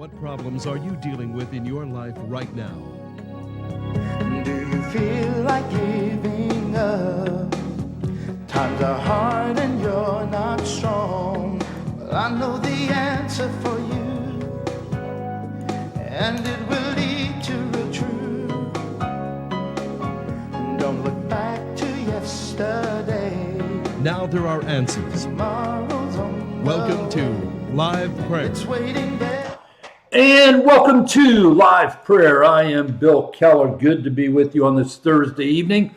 What problems are you dealing with in your life right now? Do you feel like giving up? Times are hard and you're not strong. Well, I know the answer for you, and it will lead to a truth. Don't look back to yesterday. Now there are answers. Tomorrow's on Welcome the to way. Live Prayer. It's waiting there. And welcome to Live Prayer. I am Bill Keller. Good to be with you on this Thursday evening.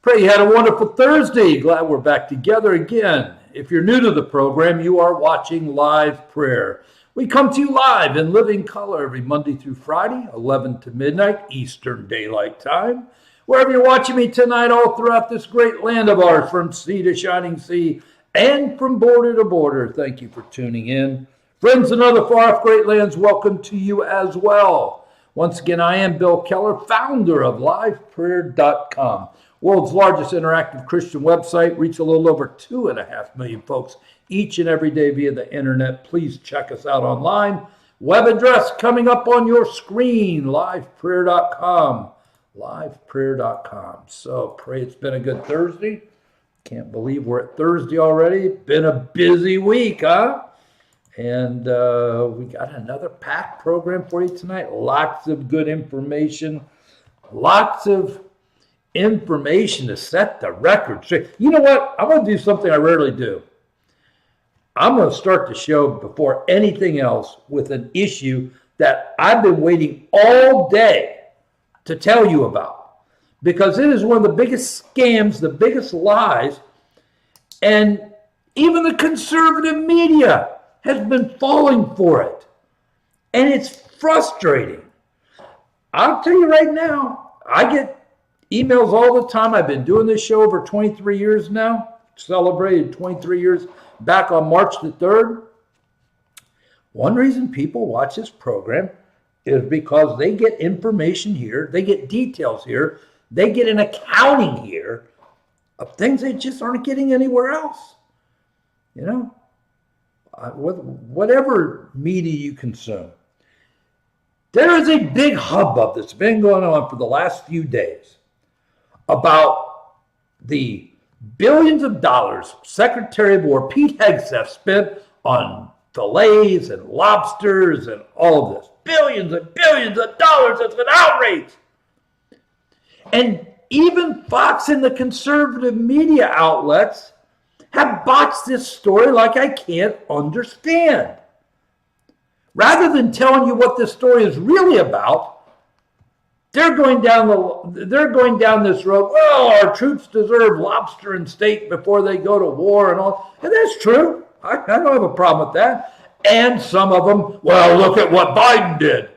Pray you had a wonderful Thursday. Glad we're back together again. If you're new to the program, you are watching Live Prayer. We come to you live in living color every Monday through Friday, 11 to midnight, Eastern Daylight Time. Wherever you're watching me tonight, all throughout this great land of ours, from sea to shining sea and from border to border, thank you for tuning in. Friends in other far-off great lands, welcome to you as well. Once again, I am Bill Keller, founder of Liveprayer.com, world's largest interactive Christian website. Reach a little over 2.5 million folks each and every day via the internet. Please check us out online. Web address coming up on your screen, Liveprayer.com. Liveprayer.com. So pray it's been a good Thursday. Can't believe we're at Thursday already. Been a busy week, huh? And we got another packed program for you tonight. Lots of good information. Lots of information to set the record straight. You know what? I'm going to do something I rarely do. I'm going to start the show before anything else with an issue that I've been waiting all day to tell you about. Because it is one of the biggest scams, the biggest lies, and even the conservative media has been falling for it. And it's frustrating. I'll tell you right now, I get emails all the time. I've been doing this show over 23 years now, celebrated 23 years back on March the 3rd. One reason people watch this program is because they get information here, they get details here, they get an accounting here of things they just aren't getting anywhere else. You know? Whatever media you consume, there is a big hubbub that's been going on for the last few days about the billions of dollars Secretary of War Pete Hegseth spent on fillets and lobsters and all of this. Billions and billions of dollars. It's an outrage. And even Fox and the conservative media outlets have botched this story like I can't understand. Rather than telling you what this story is really about, they're going down this road. Well, our troops deserve lobster and steak before they go to war and all. And that's true. I don't have a problem with that. And some of them, well, look at what Biden did.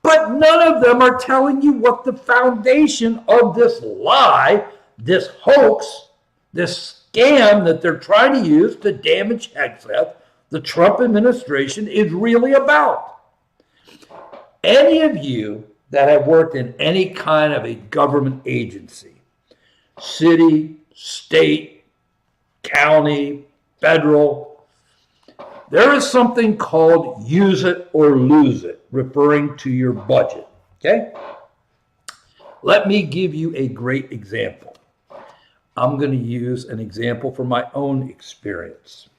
But none of them are telling you what the foundation of this lie, this hoax, this scam that they're trying to use to damage Hegseth, the Trump administration, is really about. Any of you that have worked in any kind of a government agency, city, state, county, federal, there is something called use it or lose it, referring to your budget, okay? Let me give you a great example. I'm going to use an example from my own experience.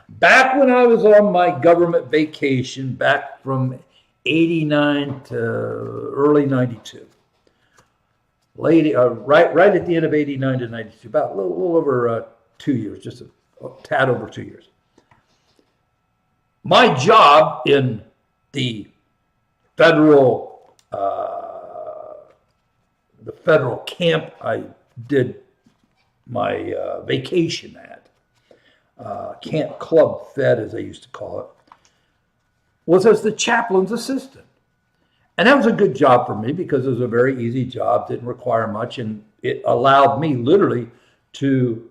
Back when I was on my government vacation, back from 89 to early 92, right at the end of 89 to 92, about a little over 2 years, just a tad over 2 years. My job in the federal camp I did my vacation at, Camp Club Fed, as they used to call it, was as the chaplain's assistant. And that was a good job for me because it was a very easy job, didn't require much, and it allowed me literally to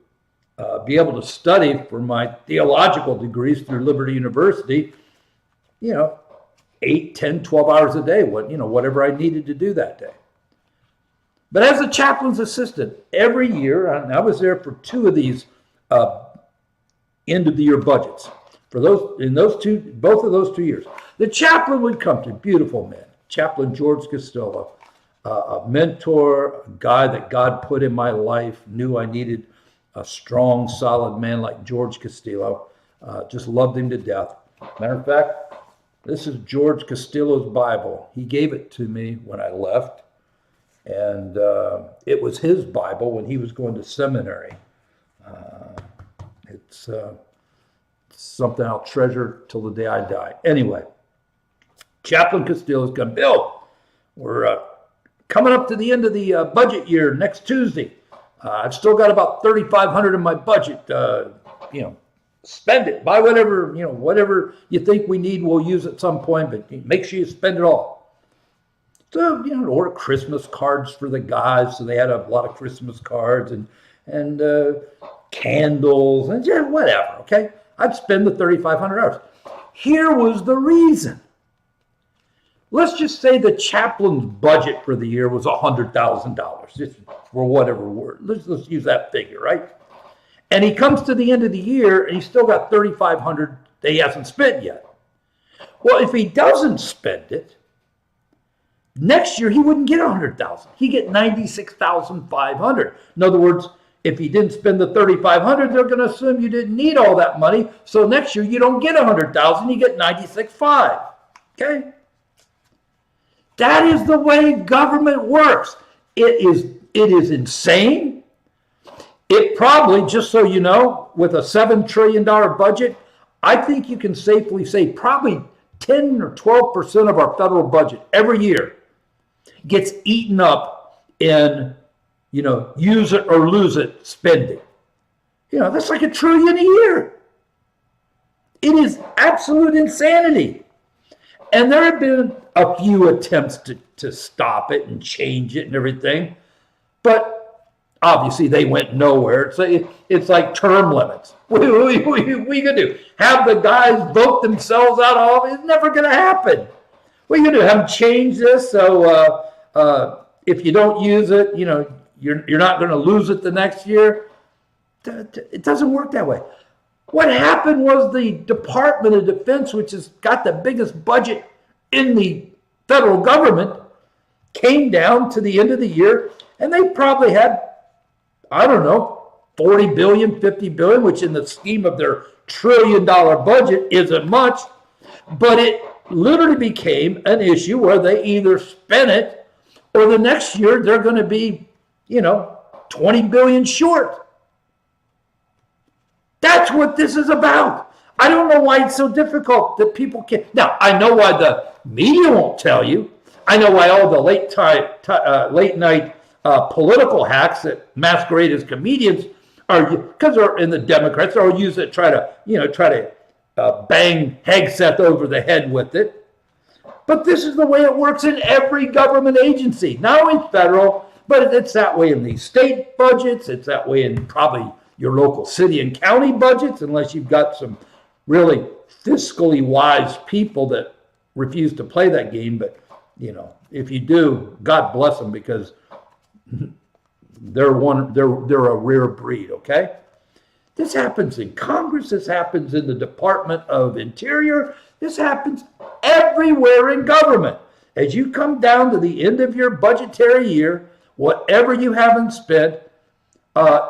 be able to study for my theological degrees through Liberty University, 8, 10, 12 hours a day, whatever I needed to do that day. But as a chaplain's assistant, every year, and I was there for 2 of these end of the year budgets. For both of those 2 years, The chaplain would come to, beautiful man, Chaplain George Castillo, a mentor, a guy that God put in my life, knew I needed a strong, solid man like George Castillo. Just loved him to death. Matter of fact, this is George Castillo's Bible. He gave it to me when I left, and it was his Bible when he was going to seminary. It's something I'll treasure till the day I die. Anyway, Chaplain Castillo's come, Bill, we're coming up to the end of the budget year next Tuesday. I've still got about $3,500 in my budget. Spend it. Buy whatever, whatever you think we need, we'll use at some point, but make sure you spend it all. So, order Christmas cards for the guys. So they had a lot of Christmas cards and candles and just whatever, okay? I'd spend the $3,500. Here was the reason. Let's just say the chaplain's budget for the year was $100,000, just for whatever word. Let's use that figure, right? And he comes to the end of the year and he's still got $3,500 that he hasn't spent yet. Well, if he doesn't spend it, next year he wouldn't get $100,000. He'd get $96,500. In other words, if he didn't spend the $3,500, they're going to assume you didn't need all that money. So next year you don't get $100,000, you get $96,500. Okay? That is the way government works. It is insane. It probably, just so you know, with a $7 trillion budget, I think you can safely say probably 10 or 12% of our federal budget every year gets eaten up in, use it or lose it spending. That's like $1 trillion a year. It is absolute insanity. And there have been a few attempts to stop it and change it and everything, but obviously they went nowhere. It's like term limits. What are we going to do? Have the guys vote themselves out of office? It's never going to happen. What are you going to do? Have them change this so if you don't use it, you're not going to lose it the next year? It doesn't work that way. What happened was the Department of Defense, which has got the biggest budget in the federal government, came down to the end of the year and they probably had, I don't know, 40 billion, 50 billion, which in the scheme of their $1 trillion budget isn't much, but it literally became an issue where they either spent it or the next year they're going to be, 20 billion short. That's what this is about. I don't know why it's so difficult that people can't. Now, I know why the media won't tell you. I know why all the late night political hacks that masquerade as comedians are, because they're in the Democrats, or use it, try to bang Hegseth over the head with it. But this is the way it works in every government agency, not only federal, but it's that way in these state budgets. It's that way in probably your local city and county budgets, unless you've got some really fiscally wise people that refuse to play that game. But, if you do, God bless them, because they're a rare breed, okay? This happens in Congress. This happens in the Department of Interior. This happens everywhere in government. As you come down to the end of your budgetary year, whatever you haven't spent,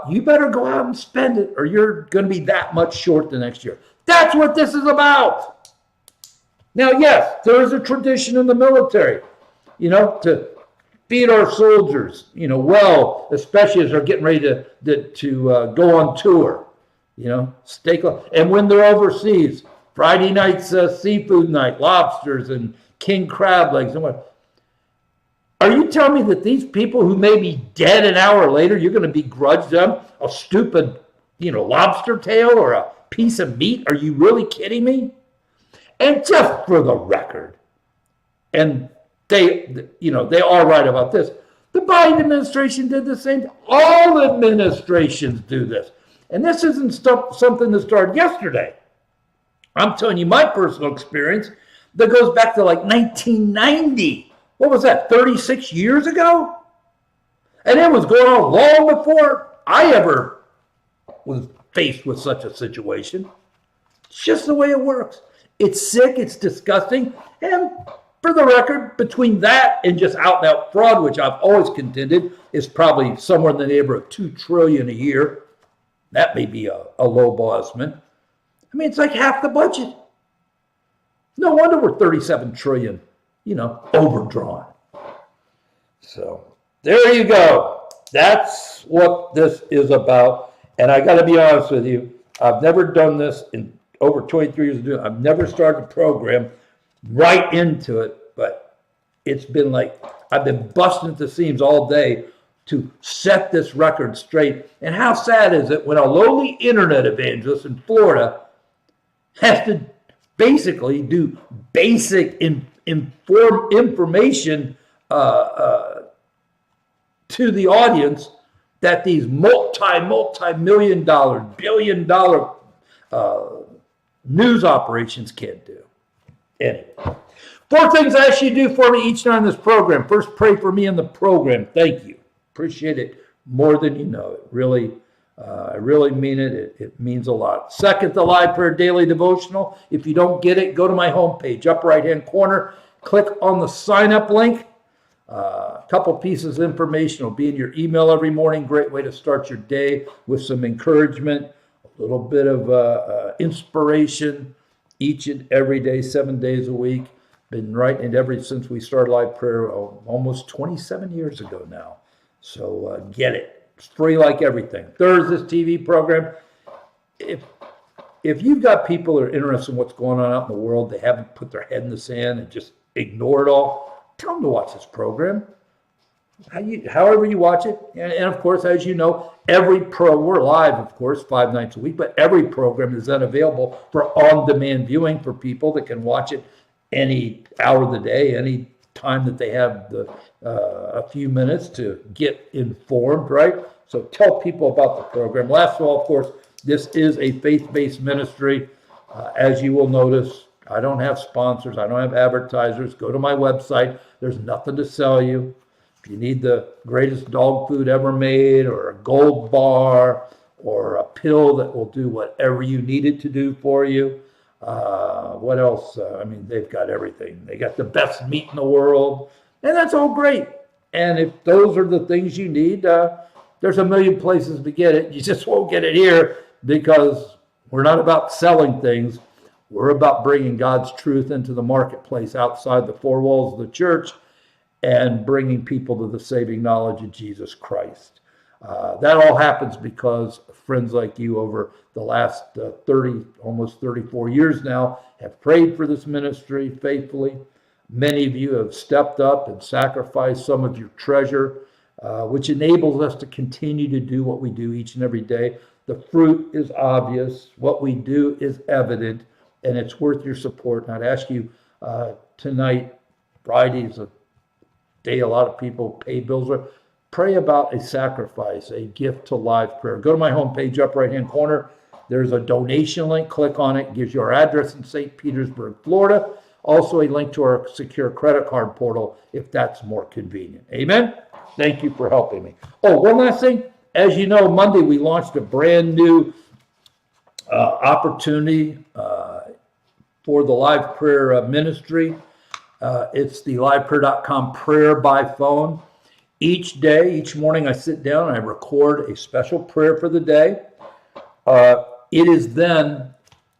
you better go out and spend it, or you're going to be that much short the next year. That's what this is about. Now, yes, there is a tradition in the military, to feed our soldiers, well, especially as they're getting ready to go on tour, steak. And when they're overseas, Friday night's seafood night, lobsters and king crab legs and what. Are you telling me that these people who may be dead an hour later, you're going to begrudge them a stupid, lobster tail or a piece of meat? Are you really kidding me? And just for the record, and they are right about this. The Biden administration did the same. All administrations do this. And this isn't something that started yesterday. I'm telling you my personal experience that goes back to like 1990. What was that, 36 years ago? And it was going on long before I ever was faced with such a situation. It's just the way it works. It's sick. It's disgusting. And for the record, between that and just out-and-out fraud, which I've always contended is probably somewhere in the neighborhood of $2 trillion a year, that may be a low ball estimate. I mean, it's like half the budget. No wonder we're 37 trillion, overdrawn. So there you go. That's what this is about. And I got to be honest with you, I've never done this in over 23 years of doing it. I've never started a program right into it, but it's been like I've been busting at the seams all day to set this record straight. And how sad is it when a lowly internet evangelist in Florida has to basically do basic information to the audience that these multi-million dollar, billion-dollar news operations can't do. Anyway, 4 things I ask you to do for me each night in this program. First, pray for me in the program. Thank you. Appreciate it more than you know. It really, I really mean it. It means a lot. Second, the Live Prayer Daily Devotional. If you don't get it, go to my homepage, upper right-hand corner. Click on the sign-up link. A couple pieces of information will be in your email every morning. Great way to start your day with some encouragement, a little bit of inspiration each and every day, 7 days a week. Been writing it ever since we started Live Prayer almost 27 years ago now. So get it. It's free like everything. Third, this TV program. If you've got people that are interested in what's going on out in the world, they haven't put their head in the sand and just ignore it all, tell them to watch this program. However you watch it. And of course, as you know, we're live, of course, 5 nights a week, but every program is then available for on-demand viewing for people that can watch it any hour of the day, any time that they have a few minutes to get informed, right? So tell people about the program. Last of all, of course, this is a faith-based ministry. As you will notice, I don't have sponsors. I don't have advertisers. Go to my website. There's nothing to sell you. If you need the greatest dog food ever made, or a gold bar, or a pill that will do whatever you need it to do for you. What else? They've got everything. They got the best meat in the world, and that's all great. And if those are the things you need, there's a million places to get it. You just won't get it here because we're not about selling things. We're about bringing God's truth into the marketplace outside the 4 walls of the church and bringing people to the saving knowledge of Jesus Christ. That all happens because friends like you over the last almost 34 years now have prayed for this ministry faithfully. Many of you have stepped up and sacrificed some of your treasure, which enables us to continue to do what we do each and every day. The fruit is obvious. What we do is evident, and it's worth your support. And I'd ask you tonight, Friday is a day a lot of people pay bills with. Pray about a sacrifice, a gift to Live Prayer. Go to my homepage, up right-hand corner. There's a donation link. Click on it. It gives you our address in St. Petersburg, Florida. Also a link to our secure credit card portal if that's more convenient. Amen? Thank you for helping me. Oh, one last thing. As you know, Monday we launched a brand new opportunity for the Live Prayer ministry. It's the liveprayer.com prayer by phone. Each day, each morning, I sit down and I record a special prayer for the day. It is then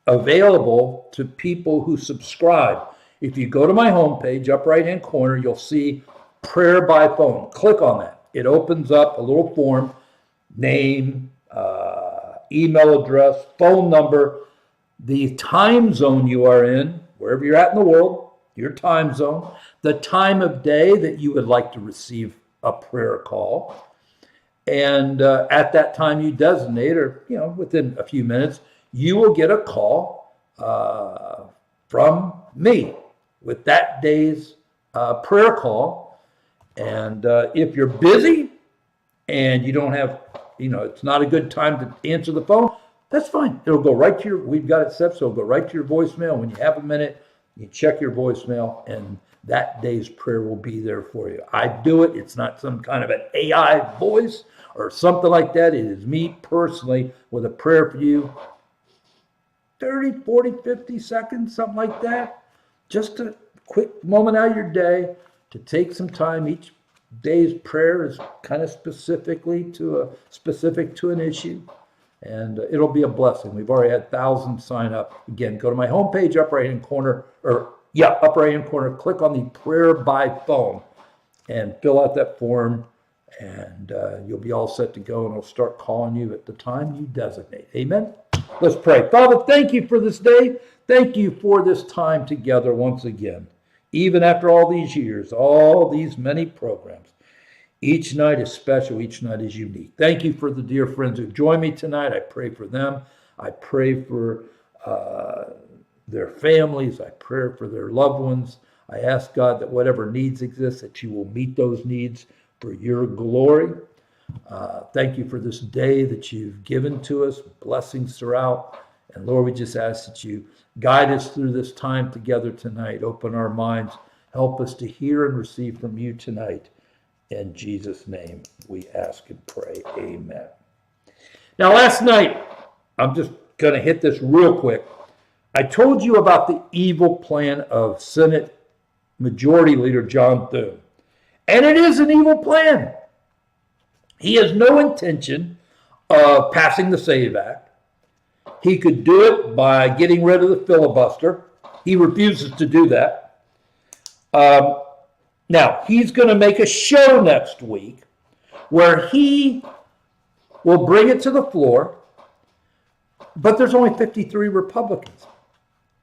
available to people who subscribe. If you go to my homepage, up right-hand corner, you'll see prayer by phone. Click on that. It opens up a little form, name, email address, phone number, the time zone you are in, wherever you're at in the world, your time zone, the time of day that you would like to receive a prayer call. And at that time you designate, or within a few minutes, you will get a call from me with that day's prayer call. And if you're busy and you don't have, it's not a good time to answer the phone, that's fine. It'll go right to we've got it set, so it'll go right to your voicemail. When you have a minute, you check your voicemail, and that day's prayer will be there for you. I do it. It's not some kind of an AI voice or something like that. It is me personally with a prayer for you 30, 40, 50 seconds, something like that. Just a quick moment out of your day to take some time. Each day's prayer is kind of specific to an issue. And it'll be a blessing. We've already had thousands sign up. Again, go to my homepage, upper right-hand corner, click on the prayer by phone and fill out that form, and you'll be all set to go, and I'll start calling you at the time you designate. Amen? Let's pray. Father, thank you for this day. Thank you for this time together once again. Even after all these years, all these many programs, each night is special. Each night is unique. Thank you for the dear friends who join me tonight. I pray for them. I pray for their families. I pray for their loved ones. I ask God that whatever needs exist, that you will meet those needs for your glory. Thank you for this day that you've given to us. Blessings throughout. And Lord, we just ask that you guide us through this time together tonight. Open our minds. Help us to hear and receive from you tonight. In Jesus' name, we ask and pray. Amen. Now, last night, I'm just going to hit this real quick. I told you about the evil plan of Senate Majority Leader John Thune. And it is an evil plan. He has no intention of passing the SAVE Act. He could do it by getting rid of the filibuster. He refuses to do that. Now, he's going to make a show next week where he will bring it to the floor, but there's only 53 Republicans.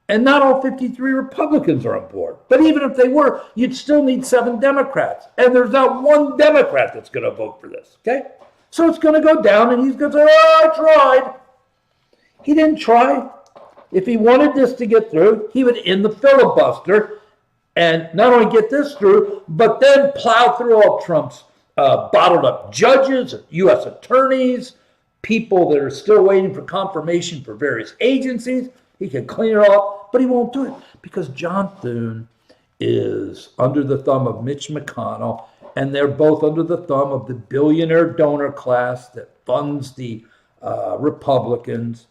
And not all 53 Republicans are on board. But even if they were, you'd still need 7 Democrats. And there's not one Democrat that's going to vote for this, okay? So it's going to go down, and he's going to say, oh, I tried. He didn't try. If he wanted this to get through, he would end the filibuster and not only get this through, but then plow through all Trump's bottled up judges, U.S. attorneys, people that are still waiting for confirmation for various agencies. He can clean it all up, but he won't do it because John Thune is under the thumb of Mitch McConnell, and they're both under the thumb of the billionaire donor class that funds the Republicans,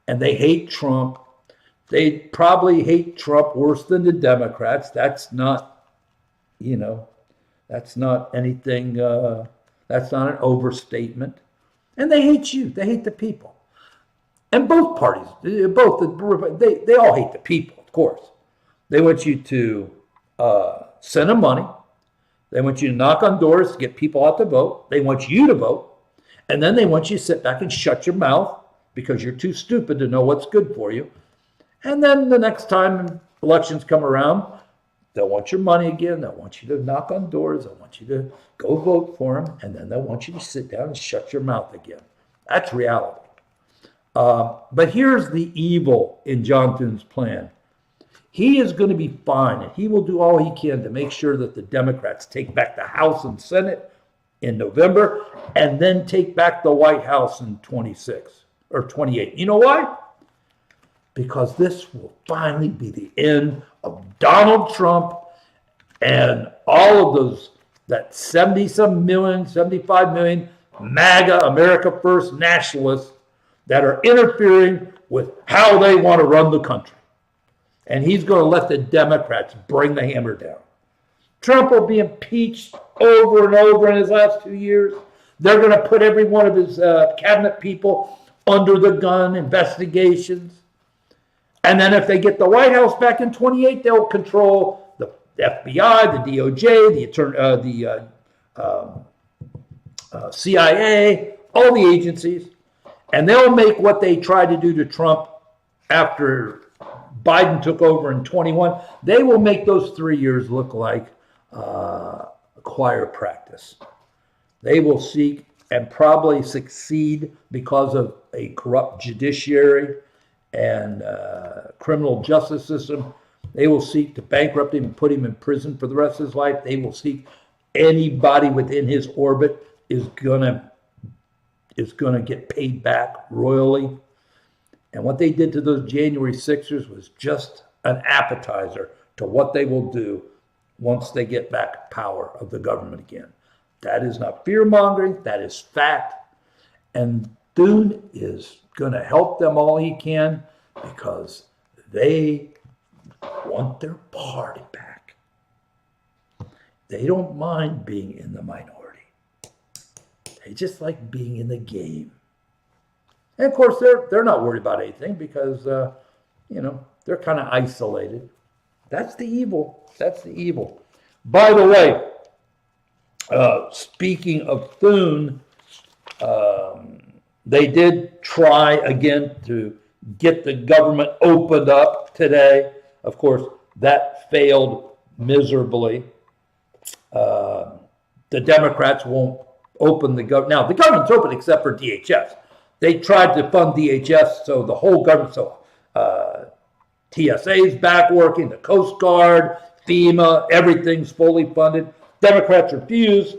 and they hate Trump. They probably hate Trump worse than the Democrats. That's not, that's not anything, that's not an overstatement. And they hate you. They hate the people. And both parties, they all hate the people, of course. They want you to send them money. They want you to knock on doors to get people out to vote. They want you to vote. And then they want you to sit back and shut your mouth because you're too stupid to know what's good for you. And then the next time elections come around, they'll want your money again. They'll want you to knock on doors. They'll want you to go vote for them. And then they'll want you to sit down and shut your mouth again. That's reality. But here's the evil in John Thune's plan. He is going to be fine, and he will do all he can to make sure that the Democrats take back the House and Senate in November and then take back the White House in 26 or 28. You know why? Because this will finally be the end of Donald Trump and all of those, that 70-some million, 75 million MAGA, America First nationalists that are interfering with how they want to run the country. And he's going to let the Democrats bring the hammer down. Trump will be impeached over and over in his last 2 years. They're going to put every one of his cabinet people under the gun investigations. And then if they get the White House back in 28, they'll control the FBI, the DOJ, the CIA, all the agencies. And they'll make what they tried to do to Trump after Biden took over in 21. They will make those 3 years look like choir practice. They will seek and probably succeed because of a corrupt judiciary and criminal justice system. They will seek to bankrupt him and put him in prison for the rest of his life. They will seek anybody within his orbit is gonna get paid back royally. And what they did to those January 6ers was just an appetizer to what they will do once they get back power of the government again. That is not fear-mongering. That is fact. And Thune is going to help them all he can because they want their party back. They don't mind being in the minority. They just like being in the game. And of course, they're not worried about anything because, they're kind of isolated. That's the evil. That's the evil. By the way, speaking of Thune, they did try again to get the government opened up today. Of course, that failed miserably. The Democrats won't open the government. Now, the government's open except for DHS. They tried to fund DHS, so the whole government, TSA's back working, the Coast Guard, FEMA, everything's fully funded. Democrats refuse,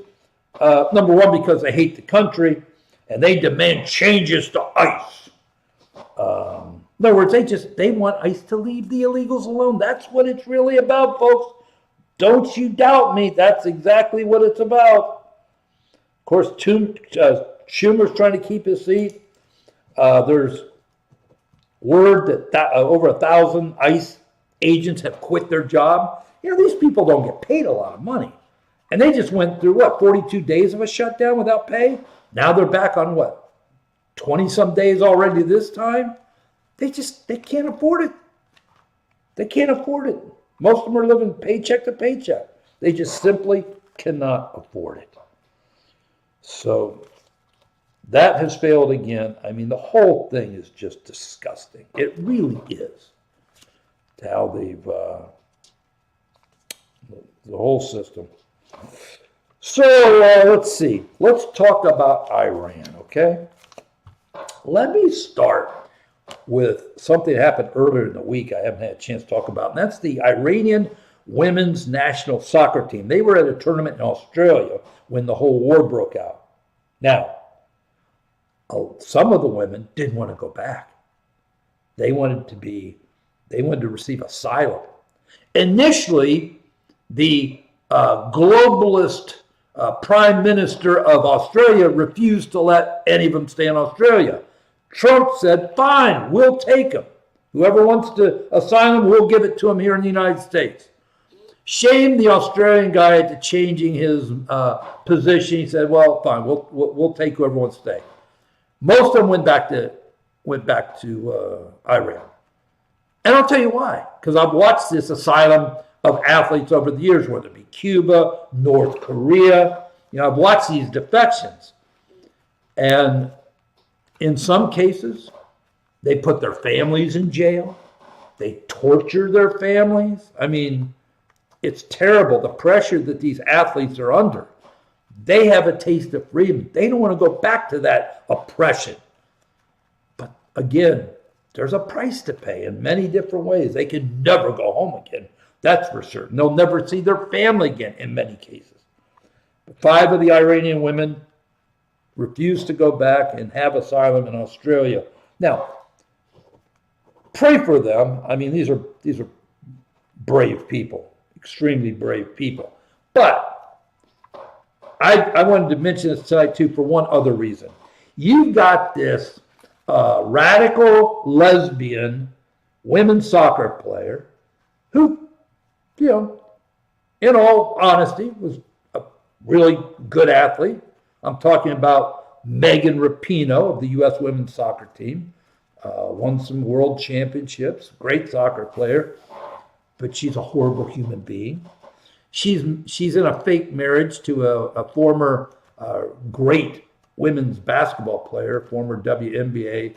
number one, because they hate the country, and they demand changes to ICE. In other words, they want ICE to leave the illegals alone. That's what it's really about, folks. Don't you doubt me. That's exactly what it's about. Of course, Schumer's trying to keep his seat. There's word that over 1,000 ICE agents have quit their job. These people don't get paid a lot of money. And they just went through, 42 days of a shutdown without pay? Now they're back on 20-some days already this time? They can't afford it. They can't afford it. Most of them are living paycheck to paycheck. They just simply cannot afford it. So that has failed again. I mean, the whole thing is just disgusting. It really is. How they've, the whole system. So let's see. Let's talk about Iran, okay? Let me start with something that happened earlier in the week I haven't had a chance to talk about, and that's the Iranian women's national soccer team. They were at a tournament in Australia when the whole war broke out. Now, some of the women didn't want to go back. They wanted to receive asylum. Initially, the globalist prime minister of Australia refused to let any of them stay in Australia. Trump said, fine, we'll take them. Whoever wants to asylum, we'll give it to them here in the United States. Shame the Australian guy into changing his position. He said, well, fine, we'll take whoever wants to stay. Most of them went back to Iran. And I'll tell you why. Because I've watched this asylum of athletes over the years, whether it be Cuba, North Korea. I've watched these defections. And in some cases, they put their families in jail. They torture their families. I mean, it's terrible, the pressure that these athletes are under. They have a taste of freedom. They don't want to go back to that oppression. But again, there's a price to pay in many different ways. They can never go home again. That's for certain. They'll never see their family again in many cases. 5 of the Iranian women refused to go back and have asylum in Australia. Now, pray for them. I mean, these are brave people, extremely brave people. But I wanted to mention this tonight too for one other reason. You've got this radical lesbian women's soccer player who, in all honesty, was a really good athlete. I'm talking about Megan Rapinoe of the U.S. women's soccer team. Won some world championships, great soccer player, but she's a horrible human being. She's in a fake marriage to a former great women's basketball player, former WNBA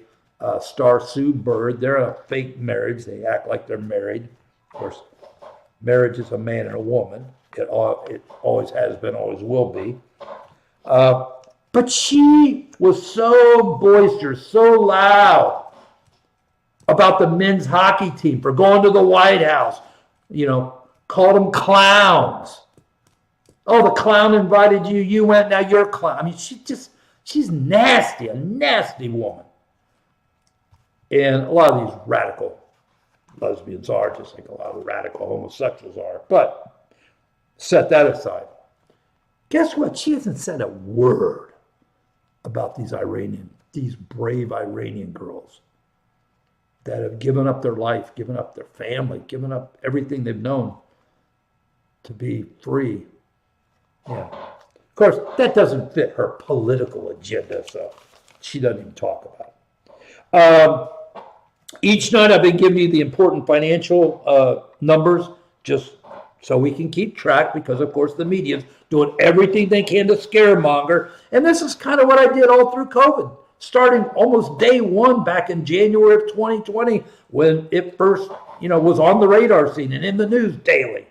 star Sue Bird. They're in a fake marriage. They act like they're married. Of course, marriage is a man and a woman. It always has been, always will be. But she was so boisterous, so loud about the men's hockey team for going to the White House, called them clowns. Oh, the clown invited you, you went, now you're a clown. I mean, she's nasty, a nasty woman. And a lot of these radical lesbians are, just like a lot of radical homosexuals are. But set that aside. Guess what? She hasn't said a word about these brave Iranian girls. that have given up their life, given up their family, given up everything they've known to be free. Yeah. Of course, that doesn't fit her political agenda, so she doesn't even talk about it. Each night I've been giving you the important financial numbers just so we can keep track, because of course the media's doing everything they can to scaremonger. And this is kind of what I did all through COVID, starting almost day one back in January of 2020, when it first, was on the radar scene and in the news daily.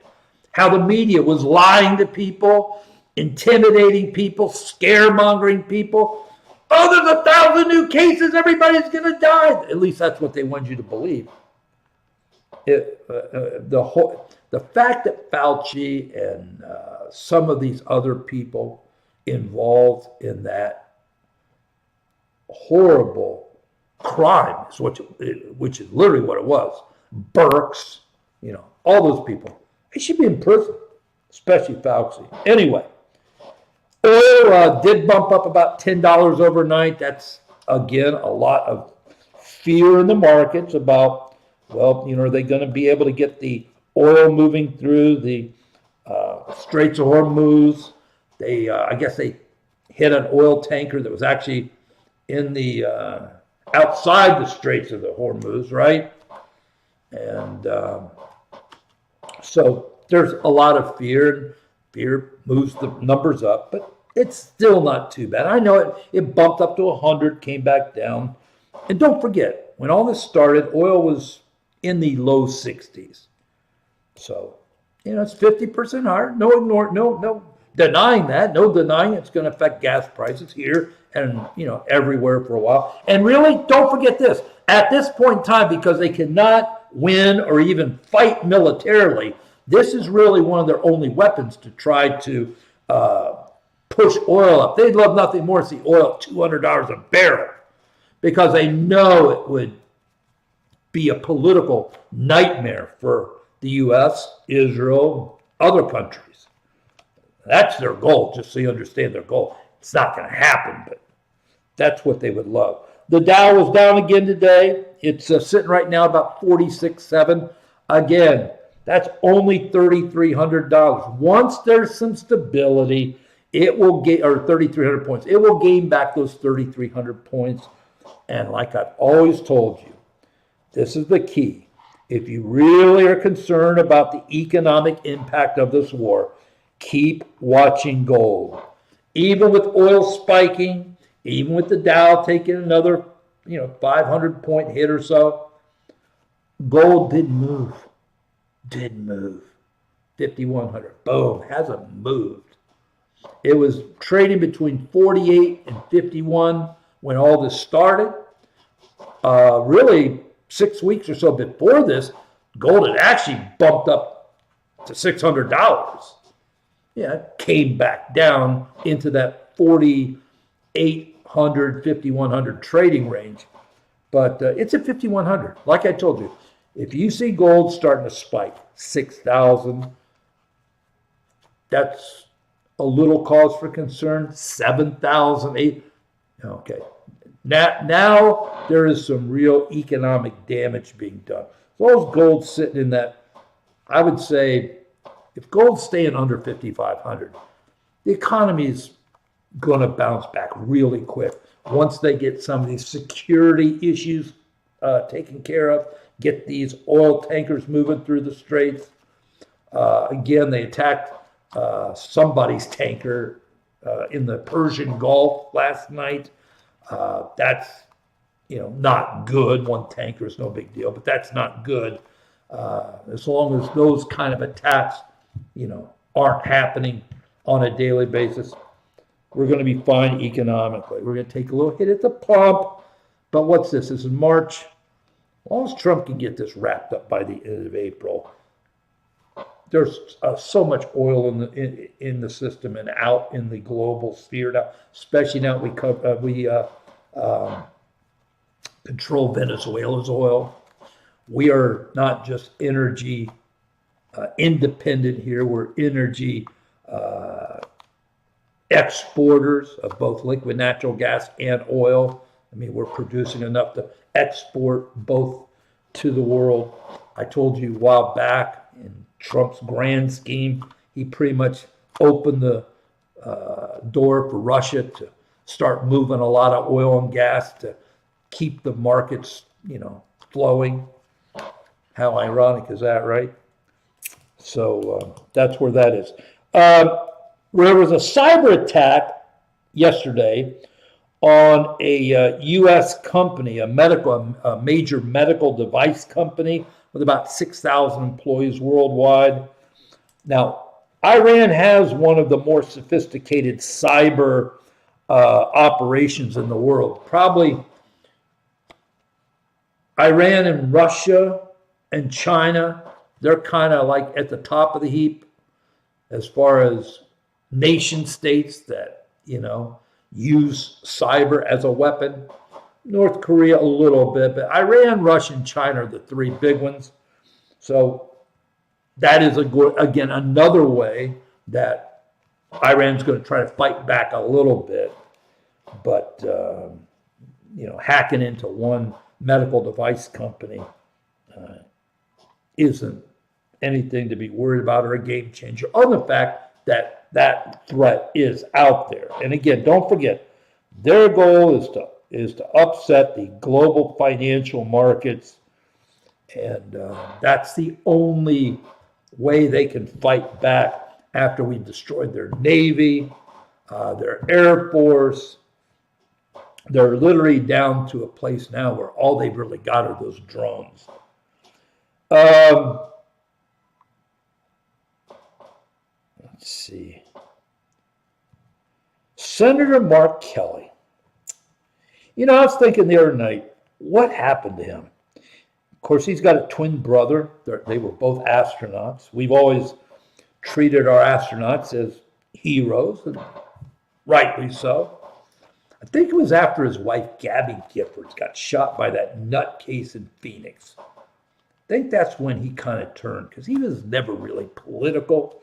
How the media was lying to people, intimidating people, scaremongering people. Oh, there's 1,000 new cases, everybody's going to die. At least that's what they want you to believe. The fact that Fauci and some of these other people involved in that horrible crime, which is literally what it was, Burks, all those people, they should be in prison, especially Fauci. Anyway, oil did bump up about $10 overnight. That's, again, a lot of fear in the markets about, are they going to be able to get the oil moving through the Straits of Hormuz? I guess they hit an oil tanker that was actually in the outside the Straits of the Hormuz, right? And so there's a lot of fear, and fear moves the numbers up, but it's still not too bad. I know it bumped up to 100, came back down. And don't forget, when all this started, oil was in the low 60s. So, it's 50% higher. No denying that. No denying it's going to affect gas prices here and, everywhere for a while. And really, don't forget this. At this point in time, because they cannot win or even fight militarily, this is really one of their only weapons to try to push oil up. They'd love nothing more to see oil at $200 a barrel, because they know it would be a political nightmare for the U.S., Israel, other countries. That's their goal, just so you understand their goal. It's not going to happen, but that's what they would love. The Dow was down again today. It's sitting right now about 46.7. Again, that's only $3,300. Once there's some stability, it will gain, or 3,300 points. It will gain back those 3,300 points. And like I've always told you, this is the key. If you really are concerned about the economic impact of this war, keep watching gold. Even with oil spiking, even with the Dow taking another, 500 point hit or so, gold didn't move. 5,100. Boom. Hasn't moved. It was trading between 48 and 51 when all this started. Really, 6 weeks or so before this, gold had actually bumped up to $600. Yeah, it came back down into that 4,800, 5,100 trading range. But it's at 5,100. Like I told you, if you see gold starting to spike 6,000, that's a little cause for concern. 7,000, 8,000. Okay. Now there is some real economic damage being done. As long as gold's sitting in that, I would say, if gold's staying under 5,500, the economy is going to bounce back really quick once they get some of these security issues taken care of, get these oil tankers moving through the straits. Again, they attacked somebody's tanker in the Persian Gulf last night. That's, not good. One tanker is no big deal, but that's not good. As long as those kind of attacks, aren't happening on a daily basis, we're going to be fine economically. We're going to take a little hit at the pump, but what's this? This is March. As long as Trump can get this wrapped up by the end of April, there's so much oil in the system and out in the global sphere now, especially now we control Venezuela's oil. We are not just energy independent here. We're energy exporters of both liquid natural gas and oil. I mean, we're producing enough to export both to the world. I told you a while back in Trump's grand scheme, he pretty much opened the door for Russia to start moving a lot of oil and gas to keep the markets, flowing. How ironic is that, right? So that's where that is. There was a cyber attack yesterday on a U.S. company, a major medical device company with about 6,000 employees worldwide. Now, Iran has one of the more sophisticated cyber operations in the world. Probably Iran and Russia and China, they're kind of like at the top of the heap as far as nation states that, use cyber as a weapon. North Korea a little bit, but Iran, Russia, and China are the three big ones. So that is, again, another way that Iran's going to try to fight back a little bit. But, hacking into one medical device company isn't anything to be worried about or a game changer, on the fact that that threat is out there. And again, don't forget, their goal is to upset the global financial markets, and that's the only way they can fight back after we destroyed their Navy, their Air Force. They're literally down to a place now where all they've really got are those drones. Let's see. Senator Mark Kelly. I was thinking the other night, what happened to him? Of course, he's got a twin brother. They were both astronauts. We've always treated our astronauts as heroes, and rightly so. I think it was after his wife, Gabby Giffords, got shot by that nutcase in Phoenix. I think that's when he kind of turned, because he was never really political.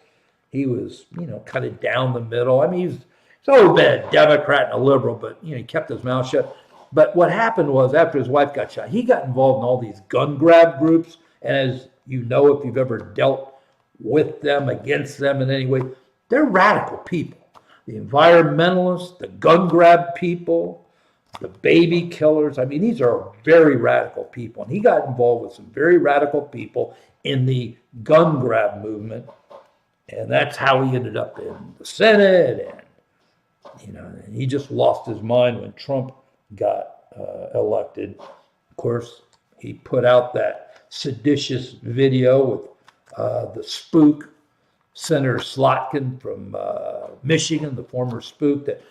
He was, kind of down the middle. I mean, he's always been a Democrat and a liberal, but, he kept his mouth shut. But what happened was, after his wife got shot, he got involved in all these gun grab groups. And as you know, if you've ever dealt with them, against them in any way, they're radical people. The environmentalists, the gun grab people, the baby killers. I mean, these are very radical people. And he got involved with some very radical people in the gun grab movement. And that's how he ended up in the Senate. And he just lost his mind when Trump got elected. Of course, he put out that seditious video with the spook, Senator Slotkin from Michigan, the former spook, that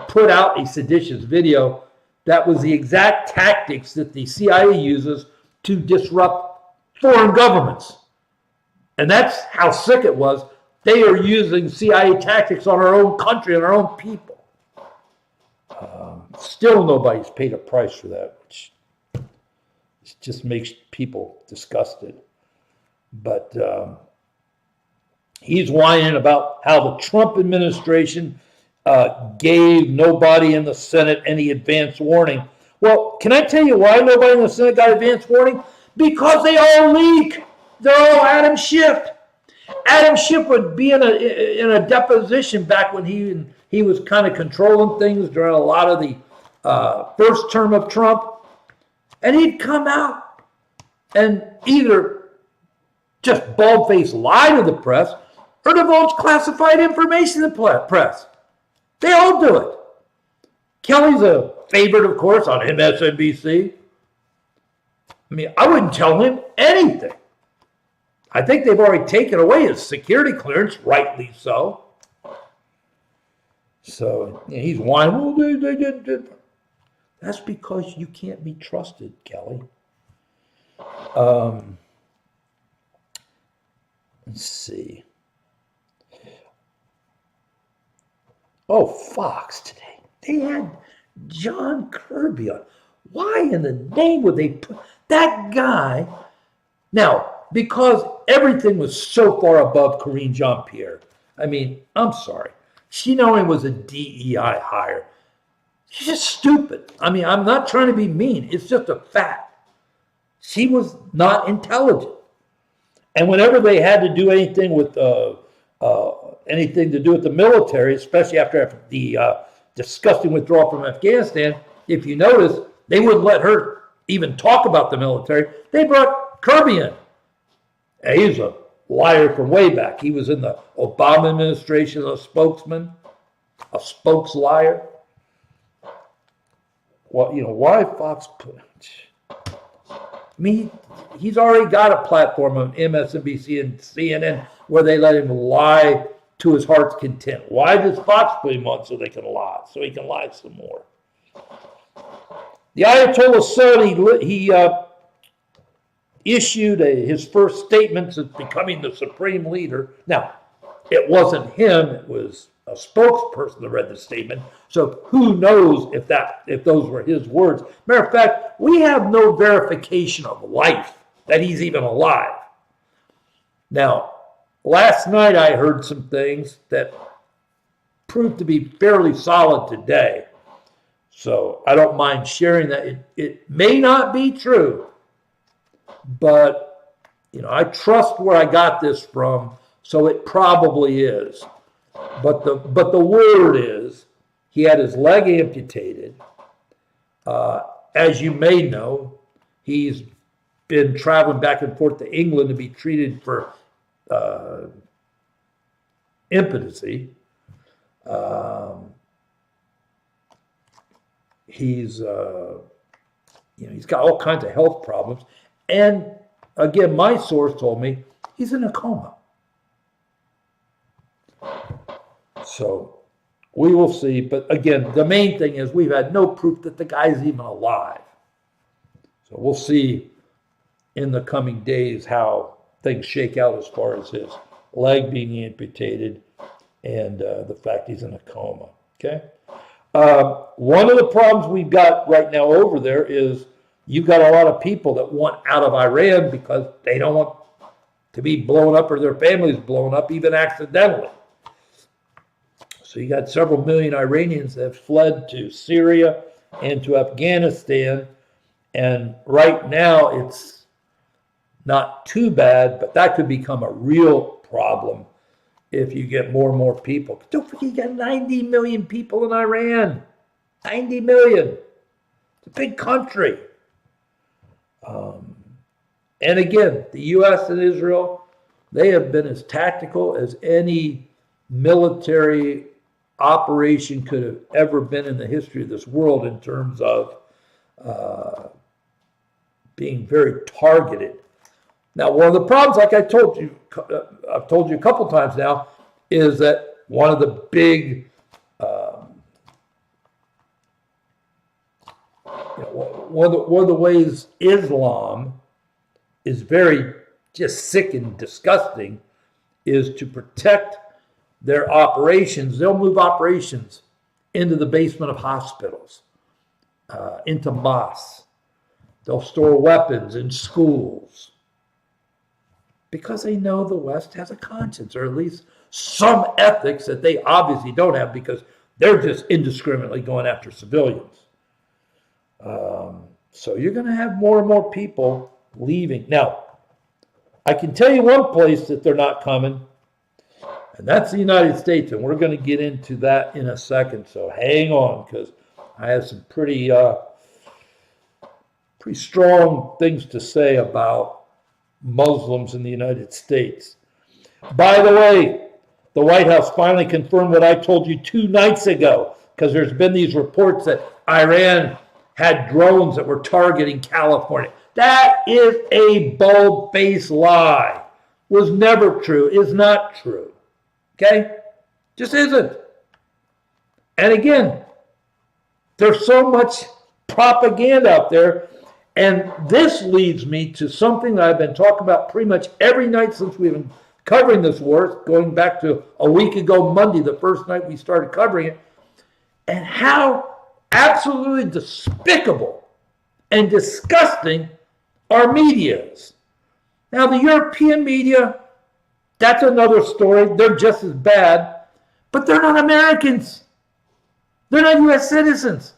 put out a seditious video that was the exact tactics that the CIA uses to disrupt foreign governments. And that's how sick it was. They are using CIA tactics on our own country and our own people. Still nobody's paid a price for that, which just makes people disgusted. But he's whining about how the Trump administration gave nobody in the Senate any advance warning. Well, can I tell you why nobody in the Senate got advance warning? Because they all leak. They're all Adam Schiff. Adam Schiff would be in a deposition back when he was kind of controlling things during a lot of the first term of Trump, and he'd come out and either just bald-faced lie to the press or divulge classified information to the press. They all do it. Kelly's a favorite, of course, on MSNBC. I mean, I wouldn't tell him anything. I think they've already taken away his security clearance, rightly so. So he's whining, well, they did. That's because you can't be trusted, Kelly. Let's see. Oh, Fox today. They had John Kirby on. Why in the name would they put that guy? Now, because everything was so far above Karine Jean-Pierre. I mean, I'm sorry. She not only was a DEI hire, she's just stupid. I mean, I'm not trying to be mean. It's just a fact. she was not intelligent. And whenever they had to do anything with anything to do with the military, especially after the disgusting withdrawal from Afghanistan, if you notice, they wouldn't let her even talk about the military. They brought Kirby in. And he's a liar from way back. He was in the Obama administration, a spokesman, a spokes liar. Well, why Fox? I mean, he's already got a platform on MSNBC and CNN where they let him lie to his heart's content. Why does Fox put him on? So they can lie, so he can lie some more. The Ayatollah's son, he issued his first statement since becoming the supreme leader. Now, it wasn't him; it was a spokesperson that read the statement. So who knows if those were his words? Matter of fact, we have no verification of life that he's even alive. Now, last night I heard some things that proved to be fairly solid today. So I don't mind sharing that. It may not be true, but I trust where I got this from, so it probably is. But the word is he had his leg amputated. As you may know, he's been traveling back and forth to England to be treated for impotency. He's got all kinds of health problems, and again, my source told me he's in a coma. So we will see. But again, the main thing is we've had no proof that the guy's even alive. So we'll see in the coming days how things shake out as far as his leg being amputated and the fact he's in a coma. Okay. One of the problems we've got right now over there is you've got a lot of people that want out of Iran because they don't want to be blown up or their families blown up, even accidentally. So you got several million Iranians that have fled to Syria and to Afghanistan. And right now it's not too bad, but that could become a real problem if you get more and more people. Don't forget, you got 90 million people in Iran. 90 million. It's a big country. And again, the U.S. and Israel, they have been as tactical as any military operation could have ever been in the history of this world in terms of being very targeted. Now, one of the problems, like I've told you a couple times now, is that one of the big, one of the ways Islam is very just sick and disgusting is to protect their operations. They'll move operations into the basement of hospitals, into mosques. They'll store weapons in schools because they know the West has a conscience, or at least some ethics that they obviously don't have because they're just indiscriminately going after civilians. So you're going to have more and more people leaving. Now, I can tell you one place that they're not coming, and that's the United States, and we're going to get into that in a second. So hang on, because I have some pretty strong things to say about Muslims in the United States. By the way, the White House finally confirmed what I told you 2 nights ago, because there's been these reports that Iran had drones that were targeting California. That is a bold-faced lie. Was never true, is not true. Okay? Just isn't. And again, there's so much propaganda out there. And this leads me to something that I've been talking about pretty much every night since we've been covering this war, going back to a week ago Monday, the first night we started covering it, and how absolutely despicable and disgusting our media is. Now, the European media, that's another story. They're just as bad, but they're not Americans. They're not U.S. citizens.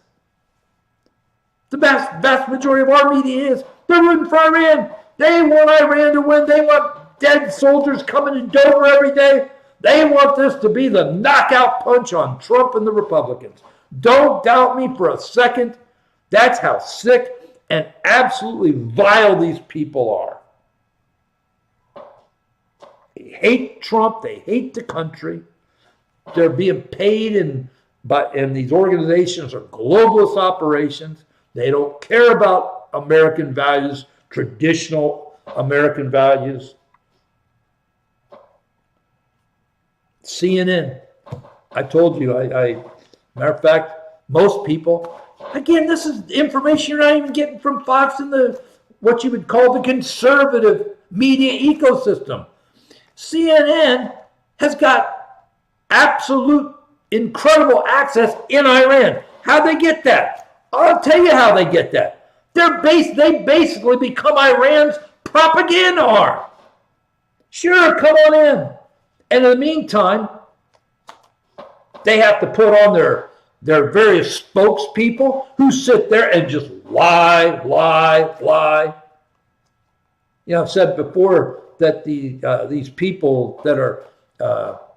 The vast majority of our media is. They're rooting for Iran. They want Iran to win. They want dead soldiers coming to Dover every day. They want this to be the knockout punch on Trump and the Republicans. Don't doubt me for a second. That's how sick and absolutely vile these people are. They hate Trump. They hate the country. They're being paid and these organizations are globalist operations. They don't care about American values, traditional American values. CNN, I told you, matter of fact, most people, again, this is information you're not even getting from Fox and what you would call the conservative media ecosystem. CNN has got absolute incredible access in Iran. How'd they get that? I'll tell you how they get that. They basically become Iran's propaganda arm. Sure, come on in. And in the meantime, they have to put on their various spokespeople who sit there and just lie. You know, I've said before that these people that are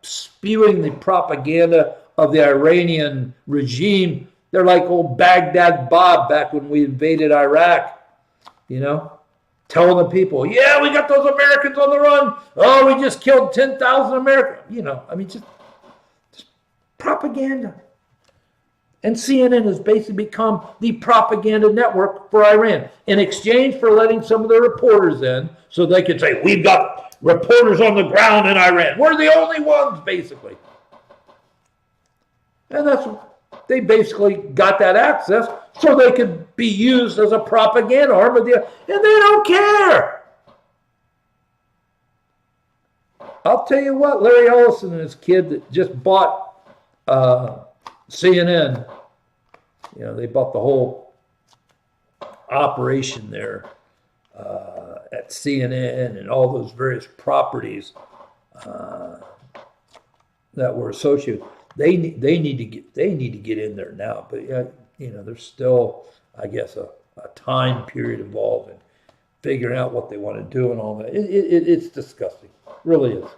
spewing the propaganda of the Iranian regime, they're like old Baghdad Bob back when we invaded Iraq, you know? Telling the people, yeah, we got those Americans on the run. Oh, we just killed 10,000 Americans. You know, I mean, just propaganda. And CNN has basically become the propaganda network for Iran in exchange for letting some of their reporters in so they could say, we've got reporters on the ground in Iran. We're the only ones, basically. And they basically got that access so they could be used as a propaganda arm and they don't care. I'll tell you what, Larry Ellison and his kid that just bought CNN, you know, they bought the whole operation there at CNN and all those various properties that were associated. They need to get in there now, but you know, there's still, I guess, a time period involved in figuring out what they want to do and all that. It's disgusting, it really is.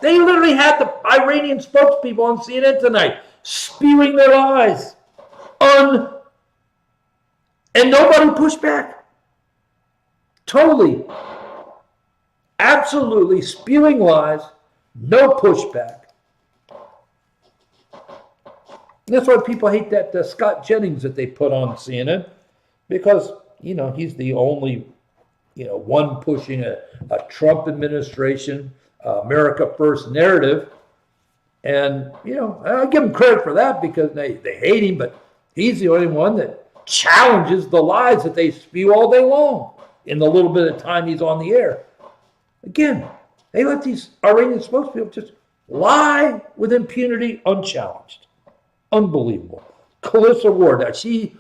They literally had the Iranian spokespeople on CNN tonight spewing their lies, and nobody pushed back. Totally, absolutely spewing lies, no pushback. And that's why people hate that Scott Jennings that they put on CNN, because, you know, he's the only, you know, one pushing a Trump administration, America First narrative. And, you know, I give him credit for that because they hate him, but he's the only one that challenges the lies that they spew all day long in the little bit of time he's on the air. Again, they let these Iranian spokespeople just lie with impunity unchallenged. Unbelievable. Calissa Ward, now she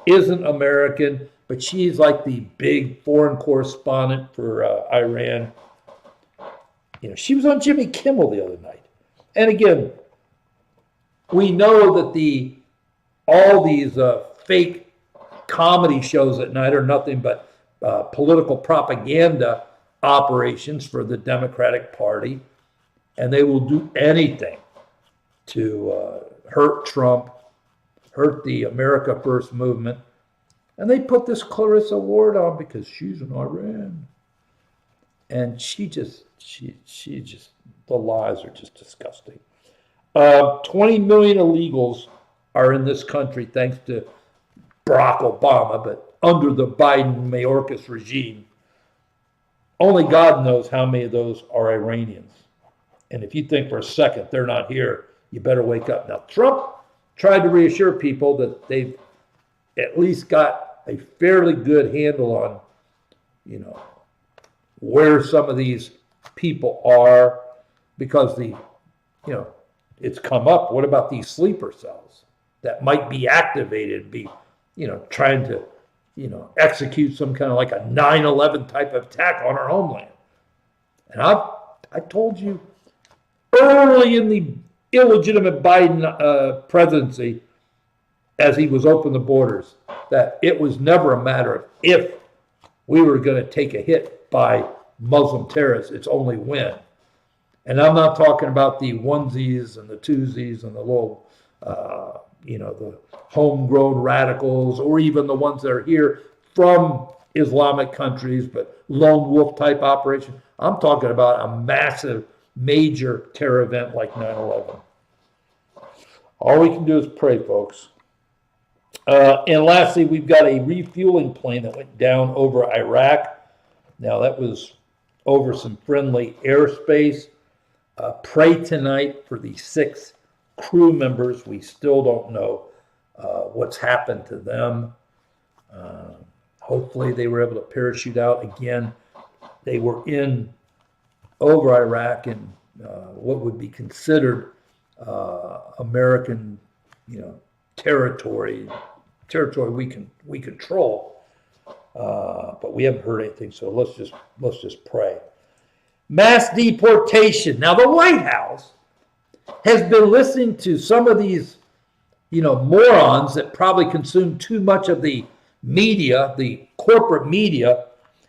isn't American, but she's like the big foreign correspondent for Iran. You know, she was on Jimmy Kimmel the other night. And again, we know that all these fake comedy shows at night are nothing but political propaganda operations for the Democratic Party, and they will do anything to hurt Trump, hurt the America First movement. And they put this Clarissa Ward on because she's in Iran. And she just, the lies are just disgusting. 20 million illegals are in this country thanks to Barack Obama, but under the Biden-Mayorkas regime, only God knows how many of those are Iranians. And if you think for a second they're not here, you better wake up. Now, Trump tried to reassure people that they've at least got a fairly good handle on, you know, where some of these people are, because it's come up. What about these sleeper cells that might be activated, trying to, execute some kind of like a 9/11 type of attack on our homeland? And I told you early in the illegitimate Biden presidency, as he was opening the borders, that it was never a matter of if we were going to take a hit by Muslim terrorists. It's only when. And I'm not talking about the onesies and the twosies and the little, the homegrown radicals, or even the ones that are here from Islamic countries, but lone wolf type operation. I'm talking about a massive, major terror event like 9/11. All we can do is pray, folks. And lastly, we've got a refueling plane that went down over Iraq. Now, that was over some friendly airspace. Pray tonight for the 6 crew members. We still don't know what's happened to them. Hopefully they were able to parachute out. Again, they were in over Iraq in what would be considered American, territory we control. But we haven't heard anything, so let's just pray. Mass deportation. Now, the White House has been listening to some of these, morons that probably consume too much of the media, the corporate media,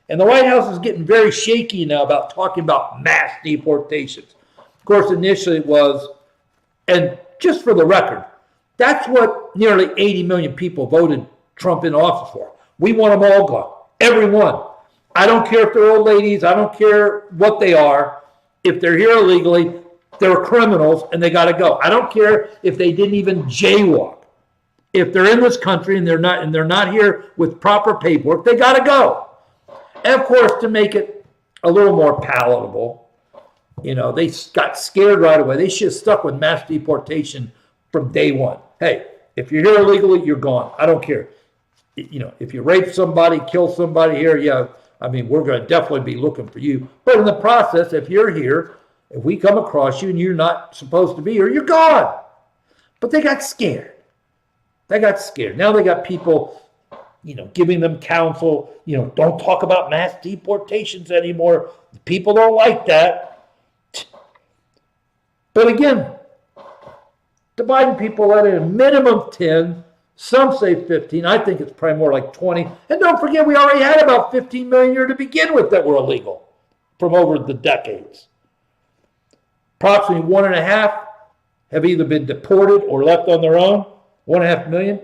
and the White House is getting very shaky now about talking about mass deportations. Of course, initially it was, and just for the record, that's what nearly 80 million people voted Trump in office for. We want them all gone, everyone. I don't care if they're old ladies. I don't care what they are. If they're here illegally, they're criminals and they got to go. I don't care if they didn't even jaywalk. If they're in this country and they're not here with proper paperwork, they got to go. And of course, to make it a little more palatable, they got scared right away. They should have stuck with mass deportation from day one. Hey, if you're here illegally, you're gone. I don't care. If you rape somebody, kill somebody here, we're going to definitely be looking for you. But in the process, if you're here, if we come across you and you're not supposed to be here, you're gone. But they got scared. Now they got people, giving them counsel, don't talk about mass deportations anymore. People don't like that. But again, the Biden people let in a minimum of 10. Some say 15. I think it's probably more like 20. And don't forget, we already had about 15 million here to begin with that were illegal from over the decades. Approximately 1.5 have either been deported or left on their own. 1.5 million.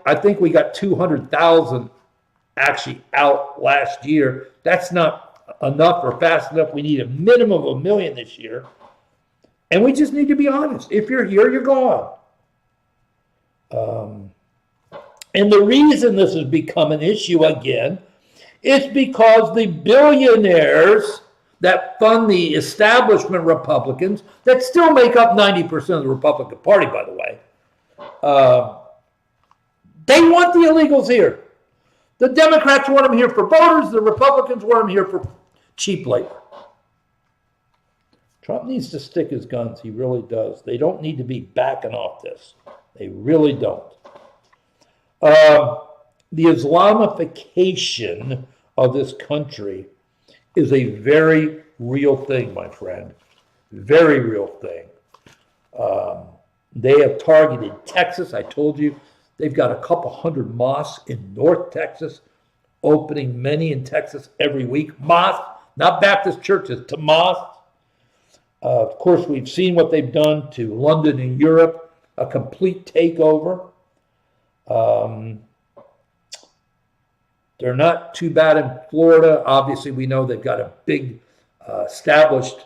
I think we got 200,000 actually out last year. That's not enough or fast enough. We need a minimum of 1 million this year. And we just need to be honest. If you're here, you're gone. And the reason this has become an issue again is because the billionaires that fund the establishment Republicans, that still make up 90% of the Republican Party, by the way, they want the illegals here. The Democrats want them here for voters. The Republicans want them here for cheap labor. Trump needs to stick his guns. He really does. They don't need to be backing off this. They really don't. The Islamification of this country is a very real thing, my friend. Very real thing. They have targeted Texas. I told you they've got a couple hundred mosques in North Texas, opening many in Texas every week. Mosques, not Baptist churches, to mosques. Of course, we've seen what they've done to London and Europe, a complete takeover. They're not too bad in Florida. Obviously, we know they've got a big established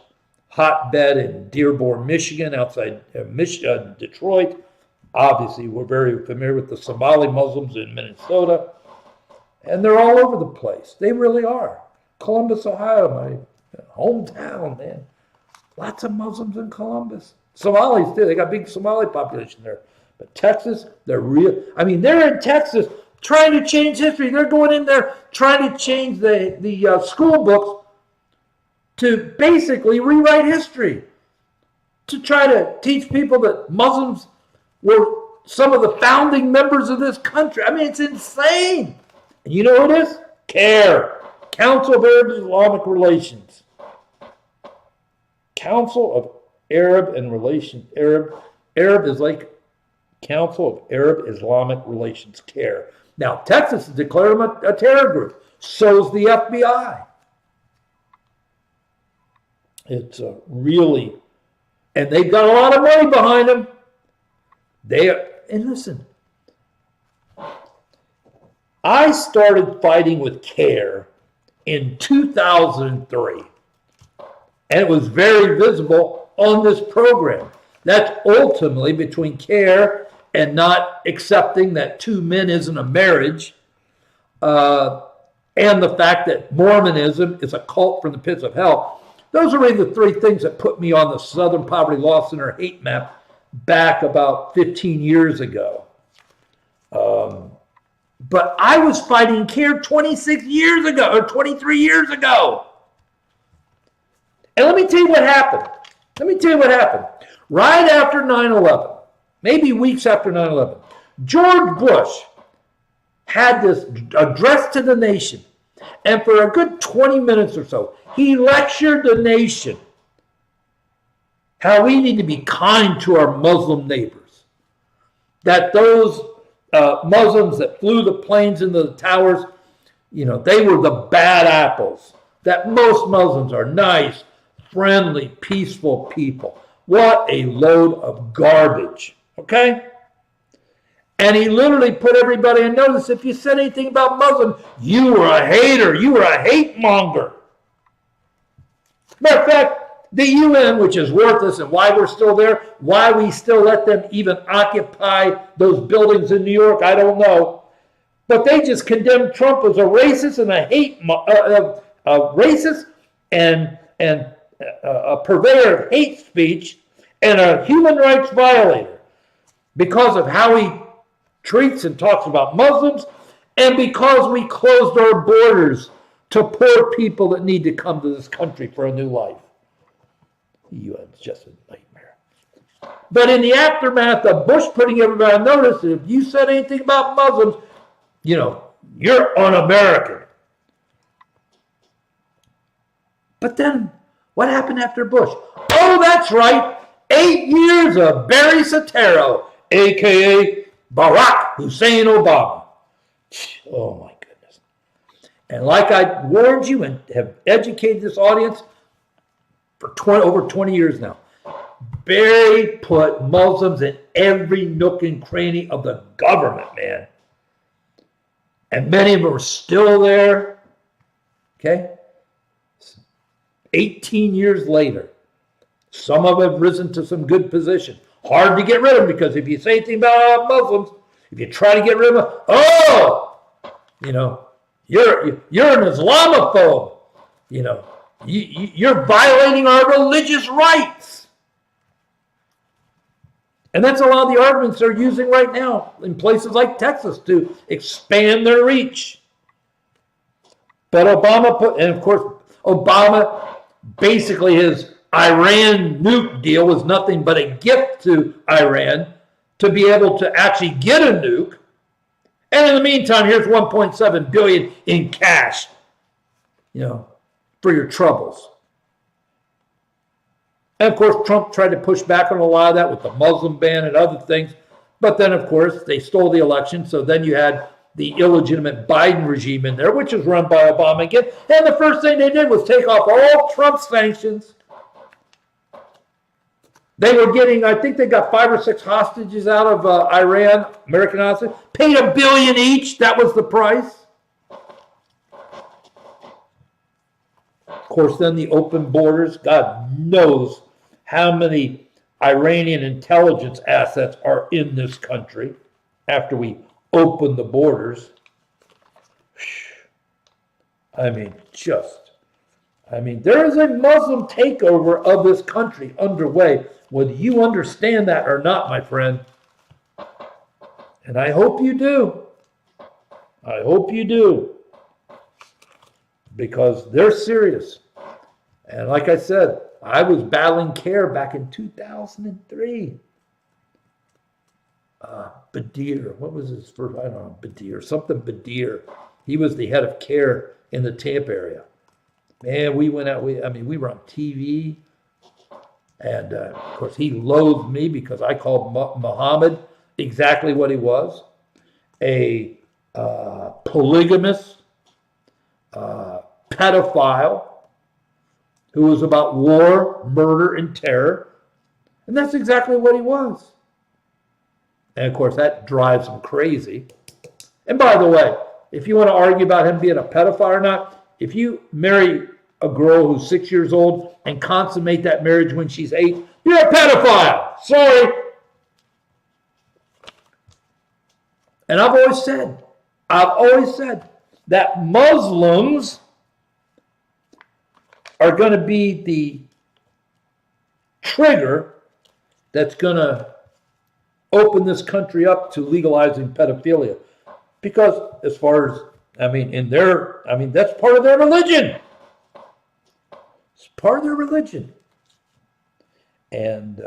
hotbed in Dearborn, Michigan, outside Detroit. Obviously, we're very familiar with the Somali Muslims in Minnesota. And they're all over the place. They really are. Columbus, Ohio, my hometown, man. Lots of Muslims in Columbus. Somalis, too. They got a big Somali population there. But Texas, they're in Texas trying to change history. They're going in there trying to change the school books to basically rewrite history, to try to teach people that Muslims were some of the founding members of this country. It's insane. And you know what it is? CARE, Council of Arab Islamic Relations. Council of Arab and Relations. Arab is like Council of Arab Islamic Relations, CARE. Now, Texas has declared them a terror group. So's the FBI. It's really, and they've got a lot of money behind them. And listen, I started fighting with CARE in 2003, and it was very visible on this program. That's ultimately between CARE and not accepting that two men isn't a marriage, and the fact that Mormonism is a cult from the pits of hell. Those are really the three things that put me on the Southern Poverty Law Center hate map back about 15 years ago. But I was fighting CARE 26 years ago, or 23 years ago. And let me tell you what happened. Right after 9/11, maybe weeks after 9/11, George Bush had this address to the nation. And for a good 20 minutes or so, he lectured the nation how we need to be kind to our Muslim neighbors. That those Muslims that flew the planes into the towers, they were the bad apples. That most Muslims are nice, friendly, peaceful people. What a load of garbage, okay? And he literally put everybody on notice. If you said anything about Muslims, you were a hater. You were a hate monger. Matter of fact, the UN, which is worthless, and why we're still there, why we still let them even occupy those buildings in New York, I don't know. But they just condemned Trump as a racist and a racist and a purveyor of hate speech and a human rights violator because of how he treats and talks about Muslims, and because we closed our borders to poor people that need to come to this country for a new life. The UN's just a nightmare. But in the aftermath of Bush putting everybody on notice, if you said anything about Muslims, you're un-American. But then, what happened after Bush? Oh, that's right. 8 years of Barry Soetoro, a.k.a. Barack Hussein Obama. Oh, my goodness. And like I warned you and have educated this audience for over 20 years now, Barry put Muslims in every nook and cranny of the government, man. And many of them are still there. Okay? 18 years later, some of them have risen to some good position. Hard to get rid of them, because if you say anything about Muslims, if you try to get rid of them, you're an Islamophobe. You're violating our religious rights. And that's a lot of the arguments they're using right now in places like Texas to expand their reach. But Obama, basically his Iran nuke deal was nothing but a gift to Iran to be able to actually get a nuke. And in the meantime, here's $1.7 billion in cash, for your troubles. And of course, Trump tried to push back on a lot of that with the Muslim ban and other things. But then, of course, they stole the election. So then you had the illegitimate Biden regime in there, which was run by Obama again. And the first thing they did was take off all Trump sanctions. They were getting, I think they got 5 or 6 hostages out of Iran, American hostages, paid $1 billion each. That was the price. Of course, then the open borders. God knows how many Iranian intelligence assets are in this country after we open the borders. There is a Muslim takeover of this country underway, whether you understand that or not, my friend. And I hope you do. I hope you do. Because they're serious. And like I said, I was battling CARE back in 2003. Badir, what was his first? I don't know, Badir. He was the head of CARE in the Tampa area. Man, we went out, we were on TV. And of course, he loathed me because I called Muhammad exactly what he was, a polygamous, pedophile, who was about war, murder, and terror. And that's exactly what he was. And of course, that drives him crazy. And by the way, if you want to argue about him being a pedophile or not, if you marry a girl who's 6 years old and consummate that marriage when she's 8, you're a pedophile. Sorry. And I've always said that Muslims are going to be the trigger that's going to open this country up to legalizing pedophilia. Because as far as, that's part of their religion. It's part of their religion. And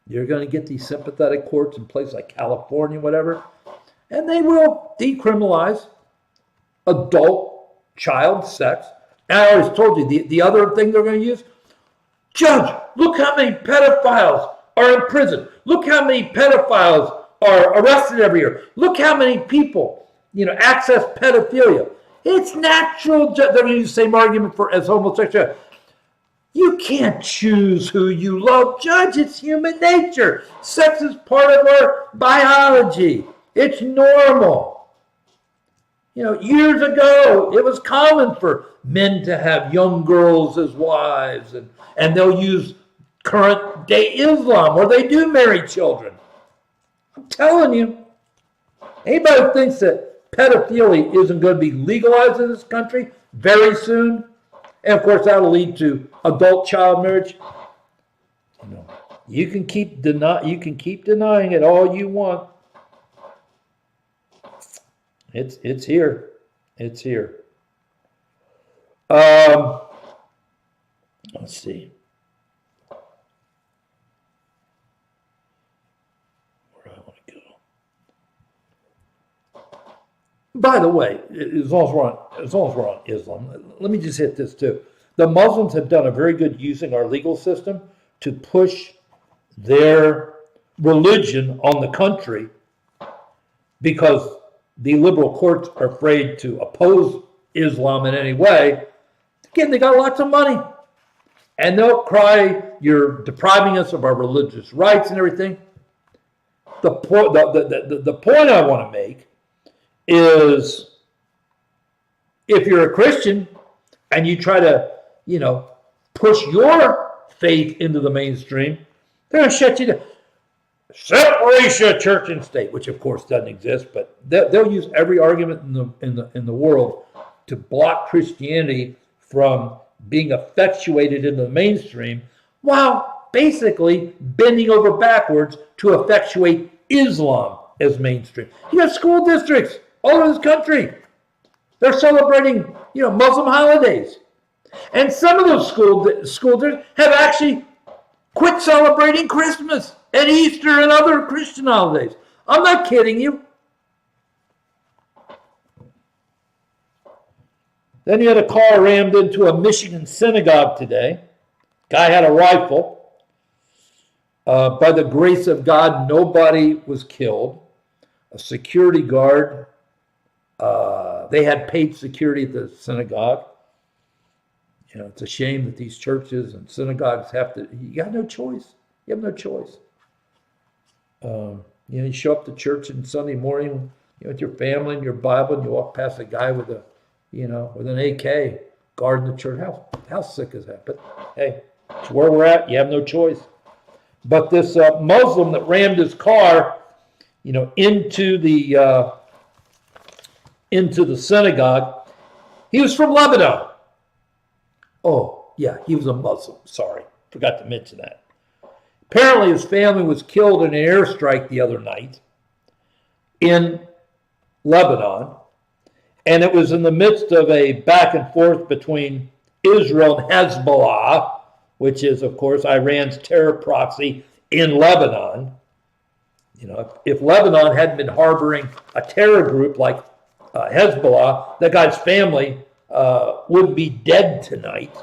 you're going to get these sympathetic courts in places like California, whatever, and they will decriminalize adult child sex. And I always told you, the other thing they're going to use, Judge, look how many pedophiles are in prison. Look how many pedophiles are arrested every year. Look how many people, access pedophilia. It's natural. They're going to use the same argument as homosexuality. You can't choose who you love, Judge. It's human nature. Sex is part of our biology. It's normal. Years ago, it was common for men to have young girls as wives, and they'll use current day Islam where they do marry children. I'm telling you, anybody who thinks that pedophilia isn't going to be legalized in this country very soon, and of course that'll lead to adult child marriage, you can keep denying it all you want. It's here. It's here. Let's see. Where do I want to go? By the way, as long as we're on Islam, let me just hit this too. The Muslims have done a very good using our legal system to push their religion on the country because the liberal courts are afraid to oppose Islam in any way. Again, they got lots of money. And they'll cry, you're depriving us of our religious rights and everything. The point I want to make is if you're a Christian and you try to, push your faith into the mainstream, they're going to shut you down. Separation of church and state, which of course doesn't exist, but they'll use every argument in the world to block Christianity from being effectuated into the mainstream, while basically bending over backwards to effectuate Islam as mainstream. You have school districts all over this country. They're celebrating, Muslim holidays, and some of those school districts have actually quit celebrating Christmas and Easter and other Christian holidays. I'm not kidding you. Then you had a car rammed into a Michigan synagogue today. Guy had a rifle. By the grace of God, nobody was killed. A security guard, they had paid security at the synagogue. It's a shame that these churches and synagogues you got no choice. You have no choice. You show up to church on Sunday morning, with your family and your Bible, and you walk past a guy with an AK guarding the church. How sick is that? But hey, it's where we're at. You have no choice. But this Muslim that rammed his car, into the synagogue, he was from Lebanon. Oh, yeah, he was a Muslim. Sorry, forgot to mention that. Apparently, his family was killed in an airstrike the other night in Lebanon. And it was in the midst of a back and forth between Israel and Hezbollah, which is, of course, Iran's terror proxy in Lebanon. If Lebanon hadn't been harboring a terror group like Hezbollah, that guy's family wouldn't be dead tonight.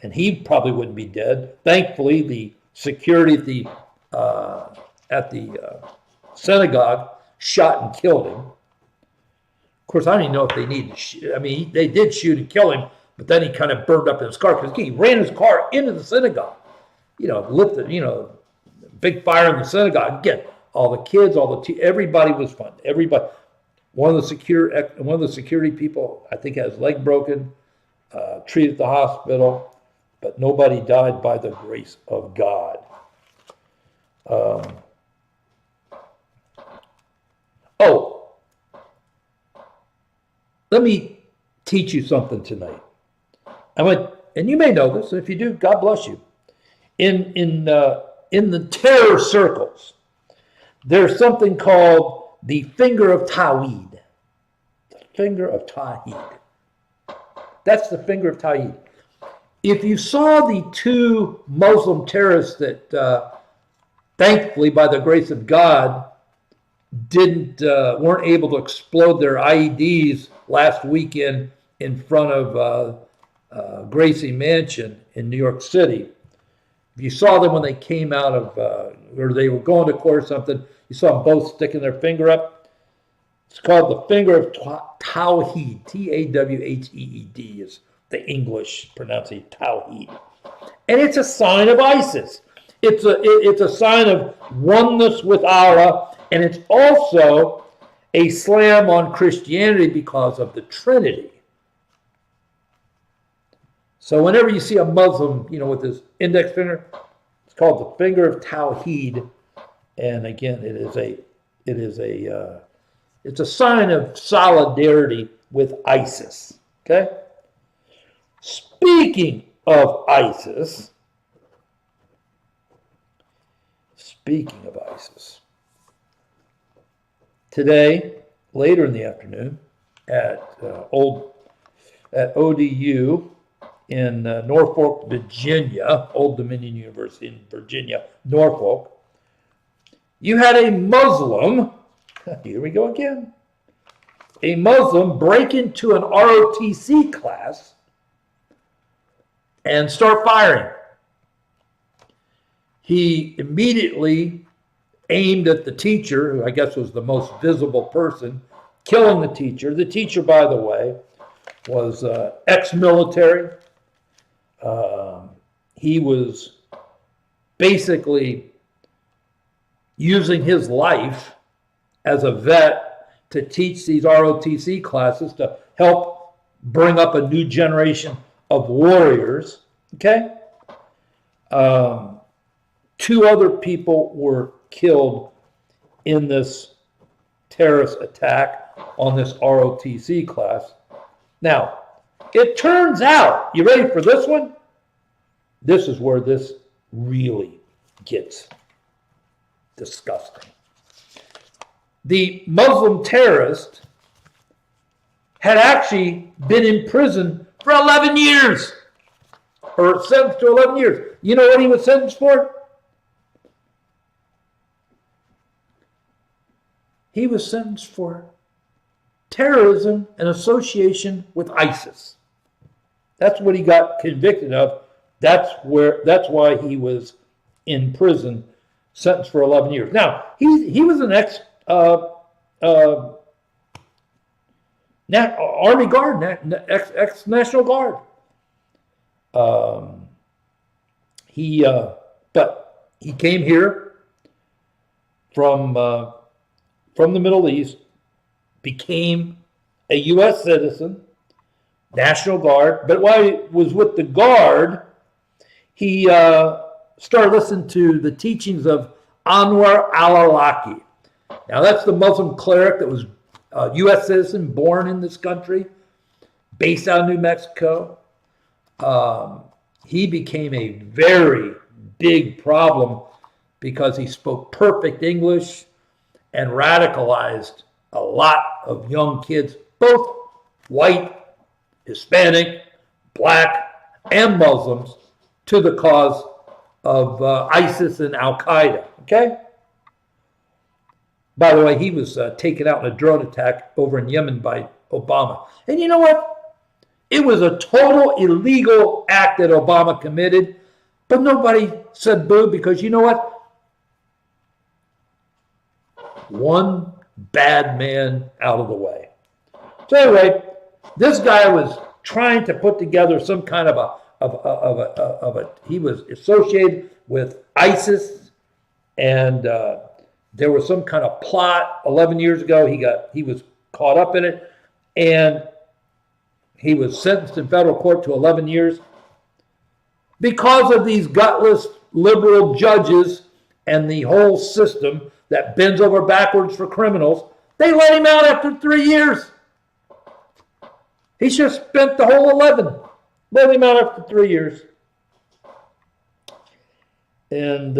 And he probably wouldn't be dead. Thankfully, the security at the synagogue, shot and killed him. Of course, I don't even know if they needed to shoot. I mean, they did shoot and kill him, but then he kind of burned up in his car because he ran his car into the synagogue. Big fire in the synagogue. Again, all the kids, everybody was fun. Everybody. One of the security people, I think, had his leg broken, treated at the hospital, but nobody died by the grace of God. Let me teach you something tonight. And you may know this. If you do, God bless you. In the terror circles, there's something called the finger of Tawhid. The finger of Tawhid. That's the finger of Tawhid. If you saw the two Muslim terrorists that, thankfully, by the grace of God, weren't able to explode their IEDs last weekend in front of Gracie Mansion in New York City. If you saw them when they came out of, or they were going to court or something, you saw them both sticking their finger up. It's called the finger of Tawhid. Tawheed is the English pronunciation, Tawhid. And it's a sign of ISIS. It's a sign of oneness with Allah, and it's also a slam on Christianity because of the Trinity. So whenever you see a Muslim, with his index finger, it's called the finger of Tawhid, and again, it's a sign of solidarity with ISIS. Okay. Speaking of ISIS, today, later in the afternoon, at ODU in Norfolk, Virginia, Old Dominion University in Virginia, Norfolk, you had a Muslim, here we go again, a Muslim break into an ROTC class and start firing. He immediately aimed at the teacher, who I guess was the most visible person, killing the teacher. The teacher, by the way, was ex-military. He was basically using his life as a vet to teach these ROTC classes to help bring up a new generation of warriors. Okay? 2 other people were killed in this terrorist attack on this ROTC class. Now, it turns out, you ready for this one? This is where this really gets disgusting. The Muslim terrorist had actually been in prison for 11 years, or sentenced to 11 years. You know what he was sentenced for? He was sentenced for terrorism and association with ISIS. That's what he got convicted of. That's why he was in prison, sentenced for 11 years. Now, he was an Army Guard, ex-National Guard. But he came here from the Middle East, became a U.S. citizen, National Guard. But while he was with the Guard, he started listening to the teachings of Anwar al-Awlaki. Now, that's the Muslim cleric that was a U.S. citizen, born in this country, based out of New Mexico. He became a very big problem because he spoke perfect English and radicalized a lot of young kids, both white, Hispanic, black, and Muslims, to the cause of ISIS and Al-Qaeda, okay? By the way, he was taken out in a drone attack over in Yemen by Obama. And you know what? It was a total illegal act that Obama committed, but nobody said boo, because you know what? one bad man out of the way. So anyway, this guy was trying to put together some kind of a he was associated with ISIS, and there was some kind of plot 11 years ago. He was caught up in it, and he was sentenced in federal court to 11 years because of these gutless liberal judges and the whole system that bends over backwards for criminals. They let him out after 3 years. He should have spent the whole 11. Let him out after 3 years. And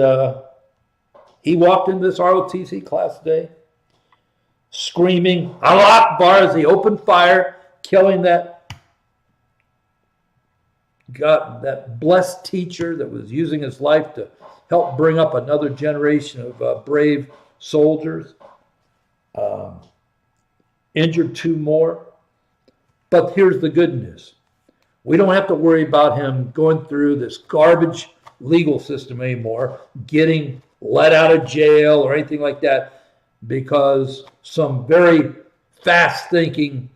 he walked into this ROTC class today screaming, Allah Akbar, as he opened fire, killing that blessed teacher that was using his life to help bring up another generation of brave soldiers. Injured 2 more. But here's the good news. We don't have to worry about him going through this garbage legal system anymore, getting let out of jail or anything like that, because some very fast-thinking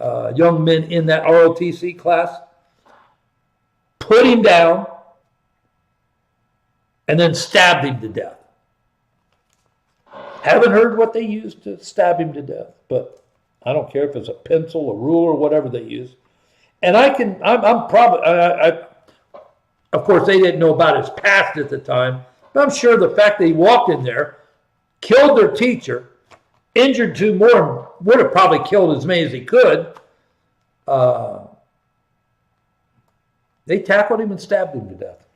young men in that ROTC class put him down and then stabbed him to death. Haven't heard what they used to stab him to death, but I don't care if it's a pencil, a ruler, whatever they use. And I'm probably, of course, they didn't know about his past at the time, but I'm sure the fact that he walked in there, killed their teacher, injured 2 more, would have probably killed as many as he could. They tackled him and stabbed him to death.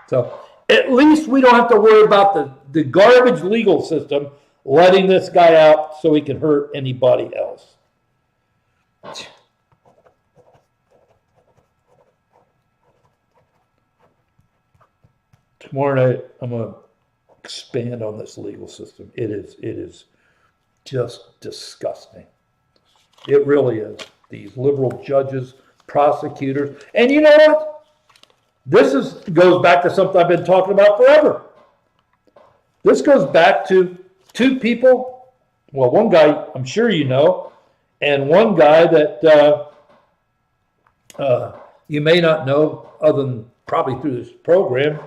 So at least we don't have to worry about the garbage legal system letting this guy out so he can hurt anybody else. Tomorrow night, I'm going to expand on this legal system. It is just disgusting. It really is. These liberal judges, prosecutors, and you know what? This goes back to something I've been talking about forever. This goes back to 2 people. Well, one guy I'm sure you know, and one guy that you may not know other than probably through this program.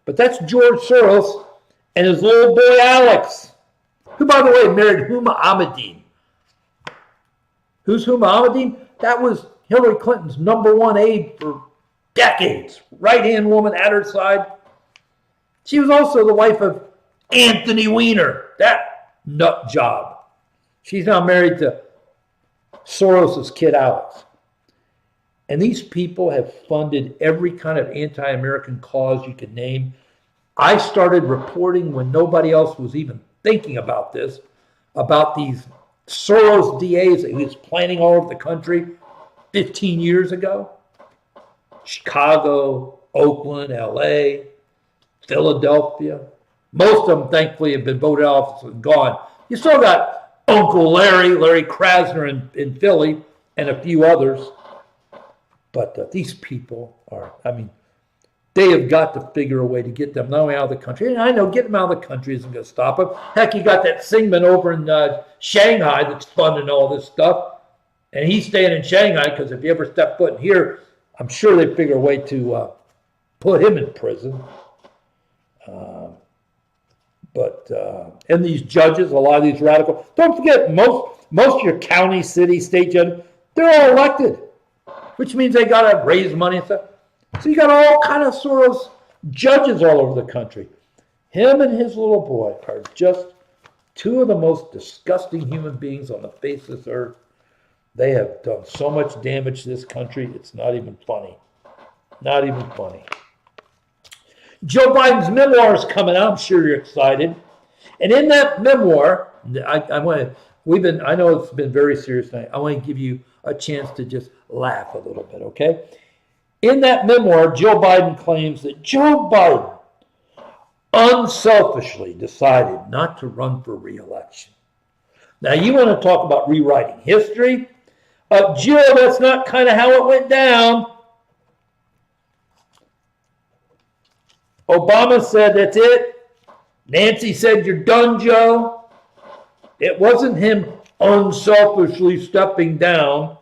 But that's George Soros and his little boy Alex, who, by the way, married Huma Abedin. Who's Huma Abedin? That was Hillary Clinton's #1 aide for decades. Right-hand woman at her side. She was also the wife of Anthony Weiner, that nut job. She's now married to Soros's kid Alex. And these people have funded every kind of anti-American cause you could name. I started reporting when nobody else was even thinking about this, about these Soros DAs that he was planning all over the country 15 years ago. Chicago, Oakland, LA, Philadelphia. Most of them, thankfully, have been voted off and gone. You still got Uncle Larry Krasner in Philly, and a few others. But these people are, they have got to figure a way to get them not only out of the country. And I know getting them out of the country isn't going to stop them. Heck, you got that Singman over in Shanghai that's funding all this stuff. And he's staying in Shanghai because if you ever step foot in here, I'm sure they'd figure a way to put him in prison. And these judges, a lot of these radical, don't forget, most of your county, city, state judges, they're all elected, which means they got to raise money and stuff. So you got all kind of Soros judges all over the country. Him and his little boy are just 2 of the most disgusting human beings on the face of this earth. They have done so much damage to this country, it's not even funny. Not even funny. Joe Biden's memoir is coming out. I'm sure you're excited. And in that memoir, I know it's been very serious tonight. I want to give you a chance to just laugh a little bit, okay? In that memoir, Joe Biden claims that Joe Biden unselfishly decided not to run for re-election. Now, you want to talk about rewriting history? Joe, that's not kind of how it went down. Obama said, that's it. Nancy said, you're done, Joe. It wasn't him unselfishly stepping down.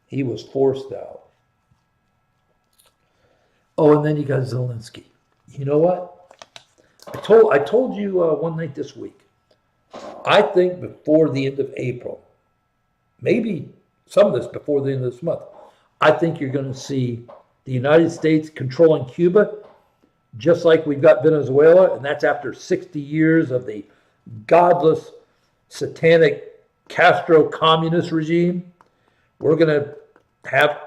He was forced out. Oh, and then you got Zelensky. You know what? I told you one night this week. I think before the end of April, maybe some of this before the end of this month, I think you're going to see the United States controlling Cuba, just like we've got Venezuela, and that's after 60 years of the godless, satanic Castro communist regime. We're going to have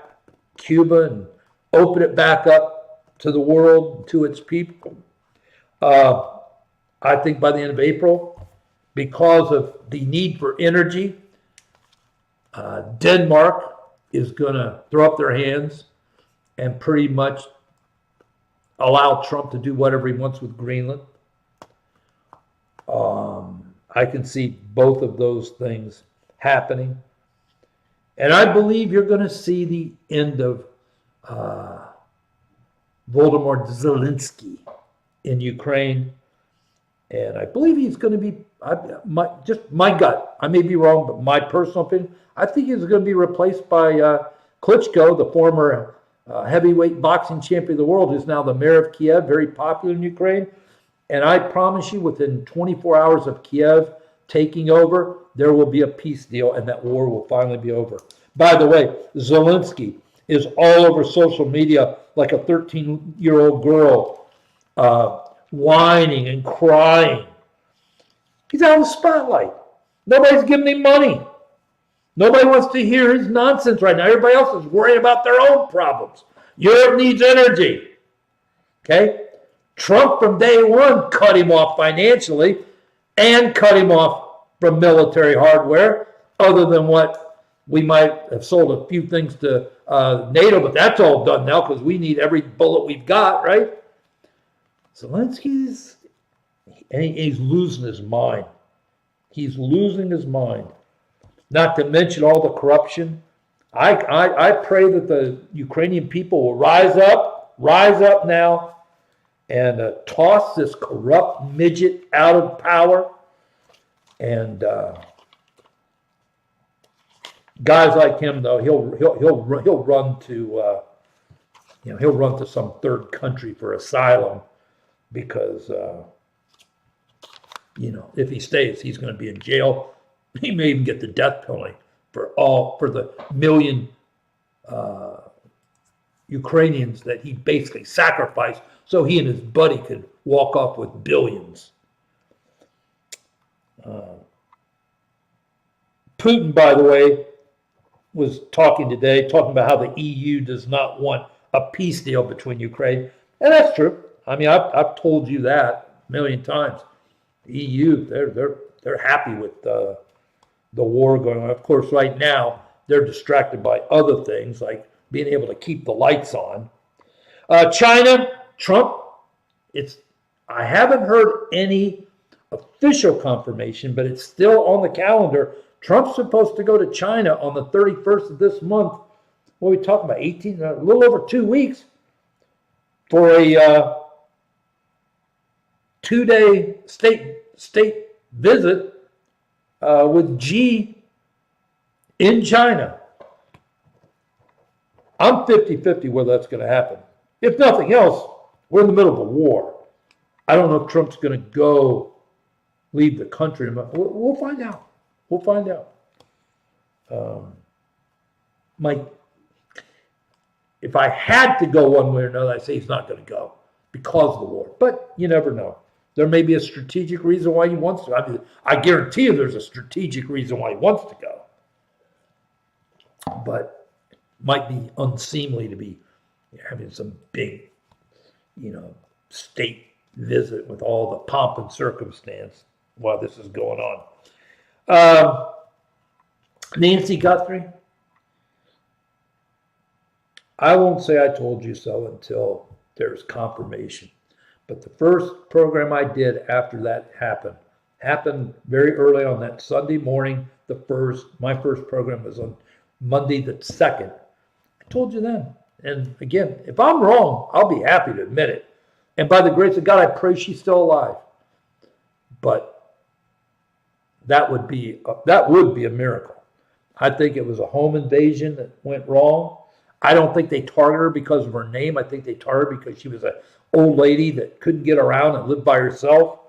Cuba and open it back up to the world, to its people. I think by the end of April, because of the need for energy, Denmark is going to throw up their hands and pretty much allow Trump to do whatever he wants with Greenland. I can see both of those things happening. And I believe you're going to see the end of Volodymyr Zelensky in Ukraine. And I believe he's going to be, just my gut, I may be wrong, but my personal opinion, I think he's going to be replaced by Klitschko, the former heavyweight boxing champion of the world, who's now the mayor of Kiev, very popular in Ukraine. And I promise you, within 24 hours of Kiev taking over, there will be a peace deal and that war will finally be over. By the way, Zelensky is all over social media like a 13-year-old girl, whining and crying. He's out of the spotlight. Nobody's giving him money. Nobody wants to hear his nonsense right now. Everybody else is worried about their own problems. Europe needs energy. Okay? Trump from day one cut him off financially and cut him off from military hardware, other than what we might have sold a few things to NATO, but that's all done now because we need every bullet we've got, right? Zelensky's, and he's losing his mind. He's losing his mind. Not to mention all the corruption. I pray that the Ukrainian people will rise up now, and toss this corrupt midget out of power. And guys like him, though, he'll run to he'll run to some third country for asylum because if he stays, he's going to be in jail. He may even get the death penalty for the million Ukrainians that he basically sacrificed so he and his buddy could walk off with billions. Putin, by the way, was talking about how the EU does not want a peace deal between Ukraine. And that's true. I mean, I've told you that a million times. The EU, they're happy with the war going on. Of course, right now, they're distracted by other things like being able to keep the lights on. China, Trump, I haven't heard any official confirmation, but it's still on the calendar. Trump's supposed to go to China on the 31st of this month. What are we talking about? A little over 2 weeks for a 2-day state visit with Xi in China. I'm 50-50 whether that's going to happen. If nothing else, we're in the middle of a war. I don't know if Trump's going to leave the country. We'll find out. We'll find out. If I had to go one way or another, I'd say he's not going to go because of the war. But you never know. There may be a strategic reason why he wants to. I guarantee you there's a strategic reason why he wants to go. But it might be unseemly to be having some big, state visit with all the pomp and circumstance while this is going on. Nancy Guthrie, I won't say I told you so until there's confirmation. But the first program I did after that happened very early on that Sunday morning. My first program was on Monday the 2nd. I told you then. And again, if I'm wrong, I'll be happy to admit it. And by the grace of God, I pray she's still alive. But that would be a miracle. I think it was a home invasion that went wrong. I don't think they targeted her because of her name. I think they targeted her because she was an old lady that couldn't get around and lived by herself.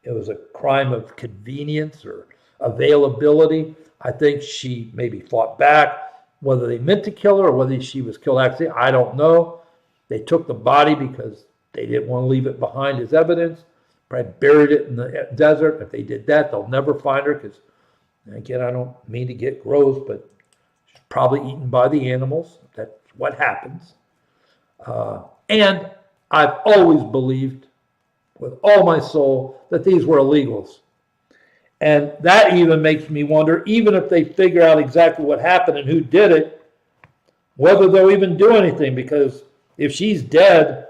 It was a crime of convenience or availability. I think she maybe fought back. Whether they meant to kill her or whether she was killed accidentally, I don't know. They took the body because they didn't want to leave it behind as evidence. Probably buried it in the desert. If they did that, they'll never find her because, again, I don't mean to get gross, but she's probably eaten by the animals. That's what happens. And I've always believed with all my soul that these were illegals. And that even makes me wonder, even if they figure out exactly what happened and who did it, whether they'll even do anything. Because if she's dead,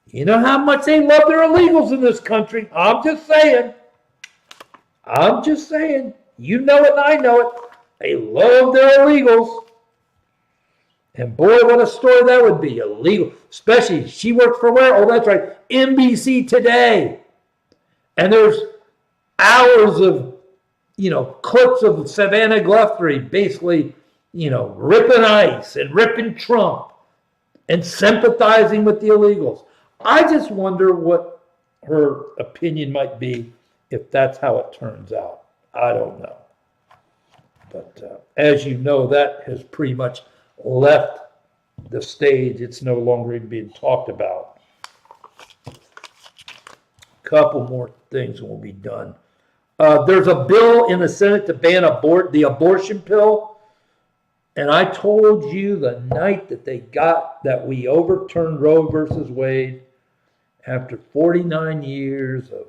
you know how much they love their illegals in this country. I'm just saying. You know it and I know it. They love their illegals. And boy, what a story that would be. Illegal. Especially, she works for where? Oh, that's right. NBC Today. And there's hours of, clips of Savannah Guthrie basically, ripping ICE and ripping Trump and sympathizing with the illegals. I just wonder what her opinion might be if that's how it turns out. I don't know. But as you know, that has pretty much left the stage. It's no longer even being talked about. Couple more things and we'll be done. There's a bill in the Senate to ban the abortion pill. And I told you the night that we overturned Roe versus Wade, after 49 years of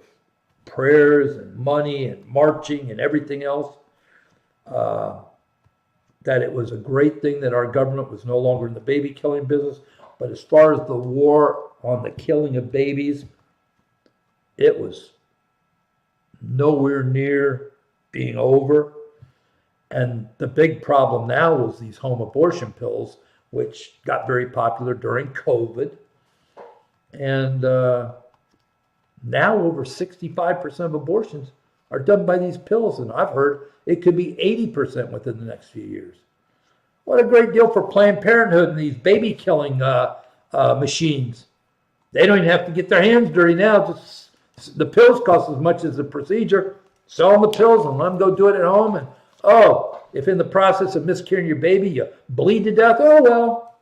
prayers and money and marching and everything else, that it was a great thing that our government was no longer in the baby killing business. But as far as the war on the killing of babies, it was nowhere near being over. And the big problem now was these home abortion pills, which got very popular during COVID. And now over 65% of abortions are done by these pills. And I've heard it could be 80% within the next few years. What a great deal for Planned Parenthood and these baby killing machines. They don't even have to get their hands dirty now. Just the pills cost as much as the procedure. Sell them the pills and let them go do it at home. And if in the process of miscarrying your baby, you bleed to death, oh well.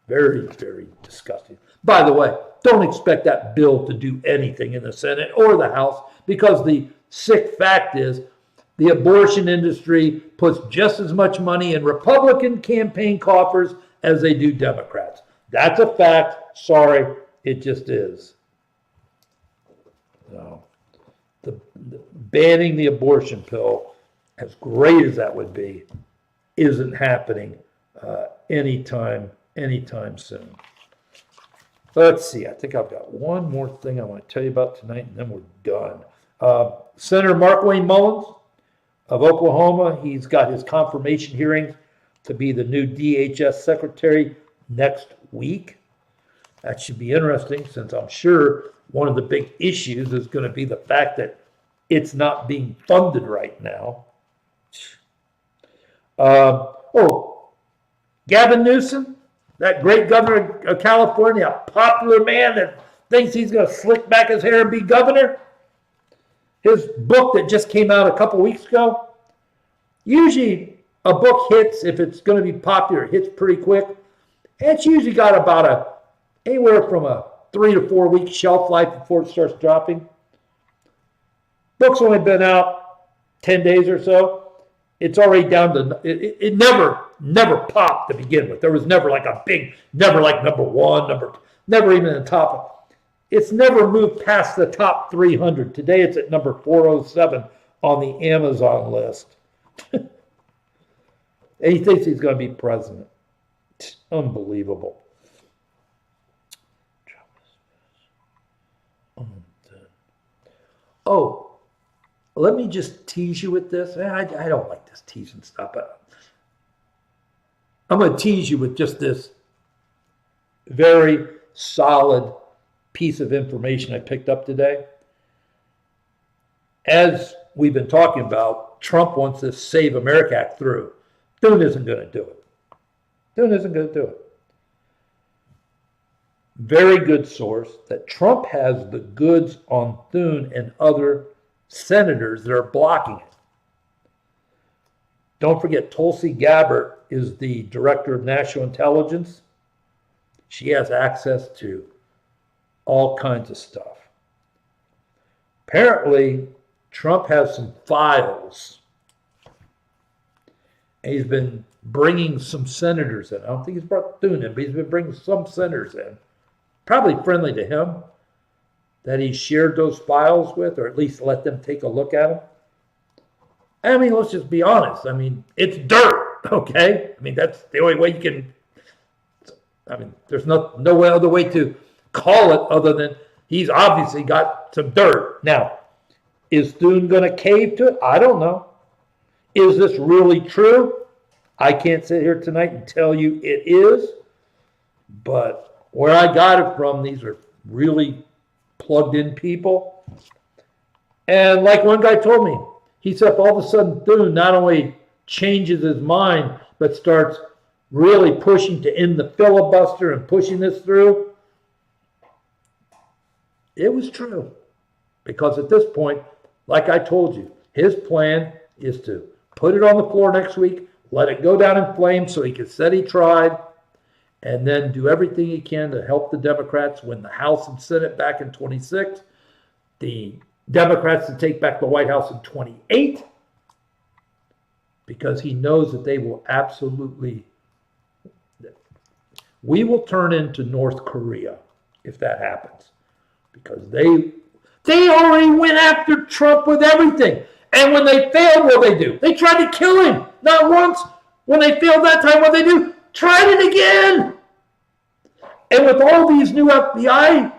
Very, very disgusting. By the way, don't expect that bill to do anything in the Senate or the House, because the sick fact is the abortion industry puts just as much money in Republican campaign coffers as they do Democrats. That's a fact. Sorry, it just is. So, the banning the abortion pill, as great as that would be, isn't happening anytime soon. Let's see. I think I've got one more thing I want to tell you about tonight, and then we're done. Senator Markwayne Mullins of Oklahoma, he's got his confirmation hearing to be the new DHS secretary next week. That should be interesting, since I'm sure one of the big issues is going to be the fact that it's not being funded right now. Gavin Newsom, that great governor of California, a popular man that thinks he's going to slick back his hair and be governor. His book that just came out a couple weeks ago, usually a book hits, if it's going to be popular, it hits pretty quick. And it's usually got about anywhere from a 3 to 4 week shelf life before it starts dropping. Book's only been out 10 days or so. It's already down to, it never popped to begin with. There was never like a big, never like number one, never even in the top. It's never moved past the top 300. Today it's at number 407 on the Amazon list. And he thinks he's going to be president. It's unbelievable. Oh, let me just tease you with this. I don't like this teasing stuff, but I'm going to tease you with just this very solid piece of information I picked up today. as we've been talking about, Trump wants this Save America Act through. Thune isn't going to do it. Thune isn't going to do it. Very good source that Trump has the goods on Thune and other senators that are blocking it. Don't forget, Tulsi Gabbard is the director of national intelligence. She has access to all kinds of stuff. Apparently, Trump has some files. And he's been bringing some senators in. I don't think he's brought Thune in, but he's been bringing some senators in. Probably friendly to him, that he shared those files with, or at least let them take a look at them. I mean, let's just be honest. I mean, it's dirt, okay? I mean, that's the only way you can, I mean, there's no other way to call it other than he's obviously got some dirt. Now, is Thune going to cave to it? I don't know. Is this really true? I can't sit here tonight and tell you it is, but where I got it from, these are really plugged in people. And like one guy told me, he said if all of a sudden Thune not only changes his mind, but starts really pushing to end the filibuster and pushing this through, it was true. Because at this point, like I told you, his plan is to put it on the floor next week, let it go down in flames so he can say he tried, and then do everything he can to help the Democrats win the House and Senate back in 26, the Democrats to take back the White House in 28, because he knows that they will absolutely, we will turn into North Korea if that happens, because they already went after Trump with everything. And when they failed, what they do? They tried to kill him. Not once. When they failed that time, what they do? Tried it again. And with all these new FBI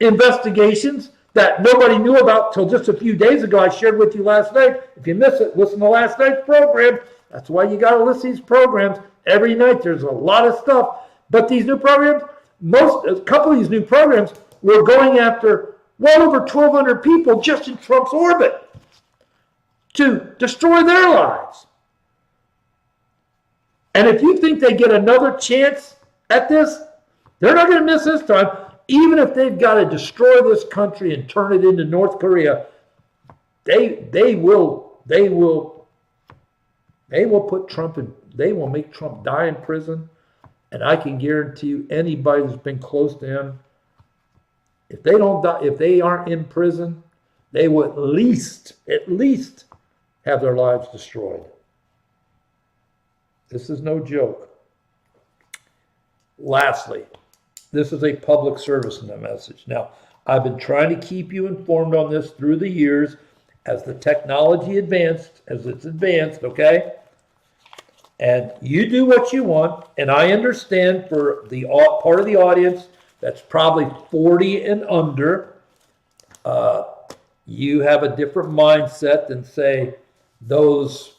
investigations that nobody knew about till just a few days ago, I shared with you last night. If you miss it, listen to last night's program. That's why you got to listen to these programs. Every night there's a lot of stuff. But these new programs, a couple of these new programs were going after well over 1,200 people just in Trump's orbit to destroy their lives. And if you think they get another chance at this, they're not going to miss this time. Even if they've got to destroy this country and turn it into North Korea, they will put Trump in, they will make Trump die in prison. And I can guarantee you, anybody who's been close to him, if they don't die, if they aren't in prison, they will at least have their lives destroyed. This is no joke. Lastly, this is a public service message. Now, I've been trying to keep you informed on this through the years as the technology advanced, okay? And you do what you want, and I understand for the part of the audience that's probably 40 and under, you have a different mindset than, say, those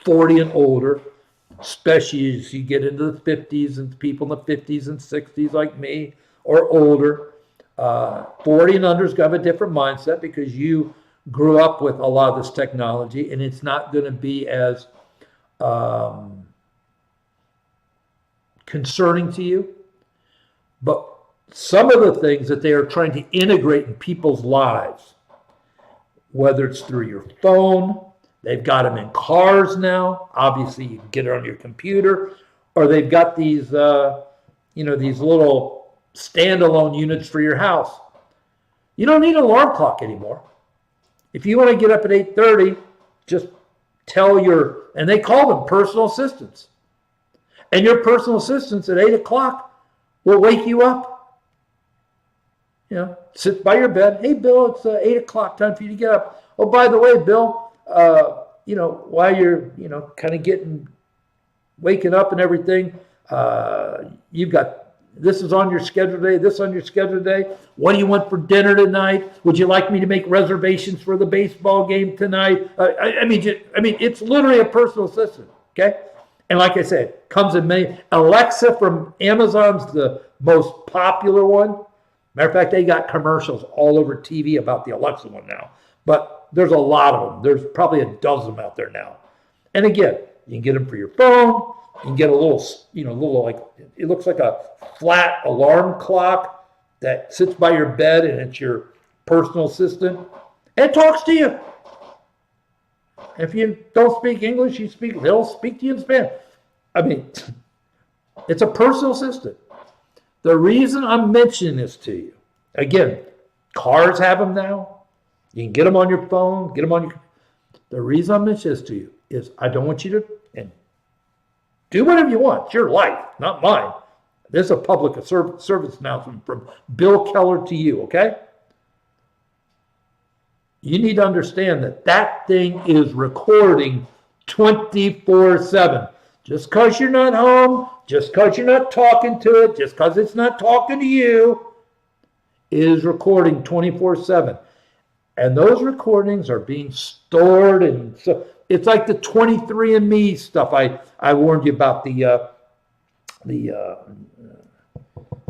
40 and older, especially as you get into the 50s and people in the 50s and 60s like me or older. 40 and under's got a different mindset because you grew up with a lot of this technology, and it's not going to be as concerning to you. But some of the things that they are trying to integrate in people's lives, whether it's through your phone, they've got them in cars now. Obviously, you can get it on your computer, or they've got these, these little standalone units for your house. You don't need an alarm clock anymore. If you want to get up at 8:30, just tell and they call them personal assistants. And your personal assistants at 8 o'clock will wake you up. Sit by your bed. Hey, Bill, it's 8 o'clock, time for you to get up. Oh, by the way, Bill, while you're, kind of waking up and everything, you've got, this is on your schedule today, this on your schedule today. What do you want for dinner tonight? Would you like me to make reservations for the baseball game tonight? I mean, it's literally a personal assistant, okay? And like I said, comes in many. Alexa from Amazon's the most popular one. Matter of fact, they got commercials all over TV about the Alexa one now. But there's a lot of them. There's probably a dozen out there now. And again, you can get them for your phone. You can get a little, like, it looks like a flat alarm clock that sits by your bed, and it's your personal assistant. And it talks to you. If you don't speak English, they'll speak to you in Spanish. I mean, it's a personal assistant. The reason I'm mentioning this to you, again, cars have them now. You can get them on your phone, the reason I'm mentioning this to you is I don't want you to, and do whatever you want. It's your life, not mine. This is a public service announcement from Bill Keller to you, okay? You need to understand that thing is recording 24/7. Just because you're not home, just because you're not talking to it, just because it's not talking to you, it is recording 24/7. And those recordings are being stored, and so it's like the 23andMe stuff I warned you about, the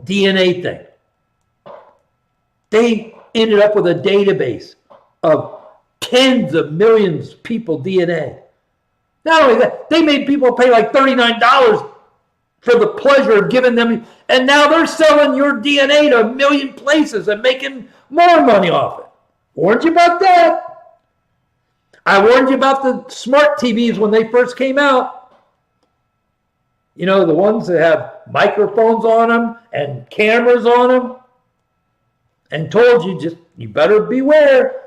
DNA thing. They ended up with a database of tens of millions of people DNA. Not only that, they made people pay like $39 for the pleasure of giving them, and now they're selling your DNA to a million places and making more money off it. Warned you about that. I warned you about the smart TVs when they first came out. You know, the ones that have microphones on them and cameras on them, and told you you better beware.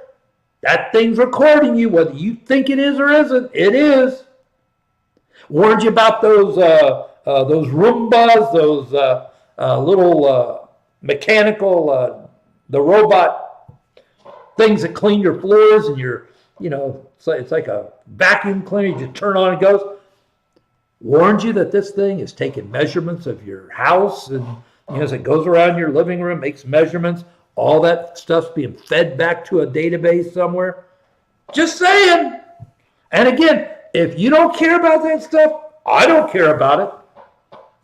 That thing's recording you, whether you think it is or isn't. It is. Warned you about those Roombas, those little mechanical, the robot things that clean your floors, and it's like a vacuum cleaner. You just turn on and it goes. Warned you that this thing is taking measurements of your house, and as it goes around your living room, makes measurements. All that stuff's being fed back to a database somewhere. Just saying. And again, if you don't care about that stuff, I don't care about it.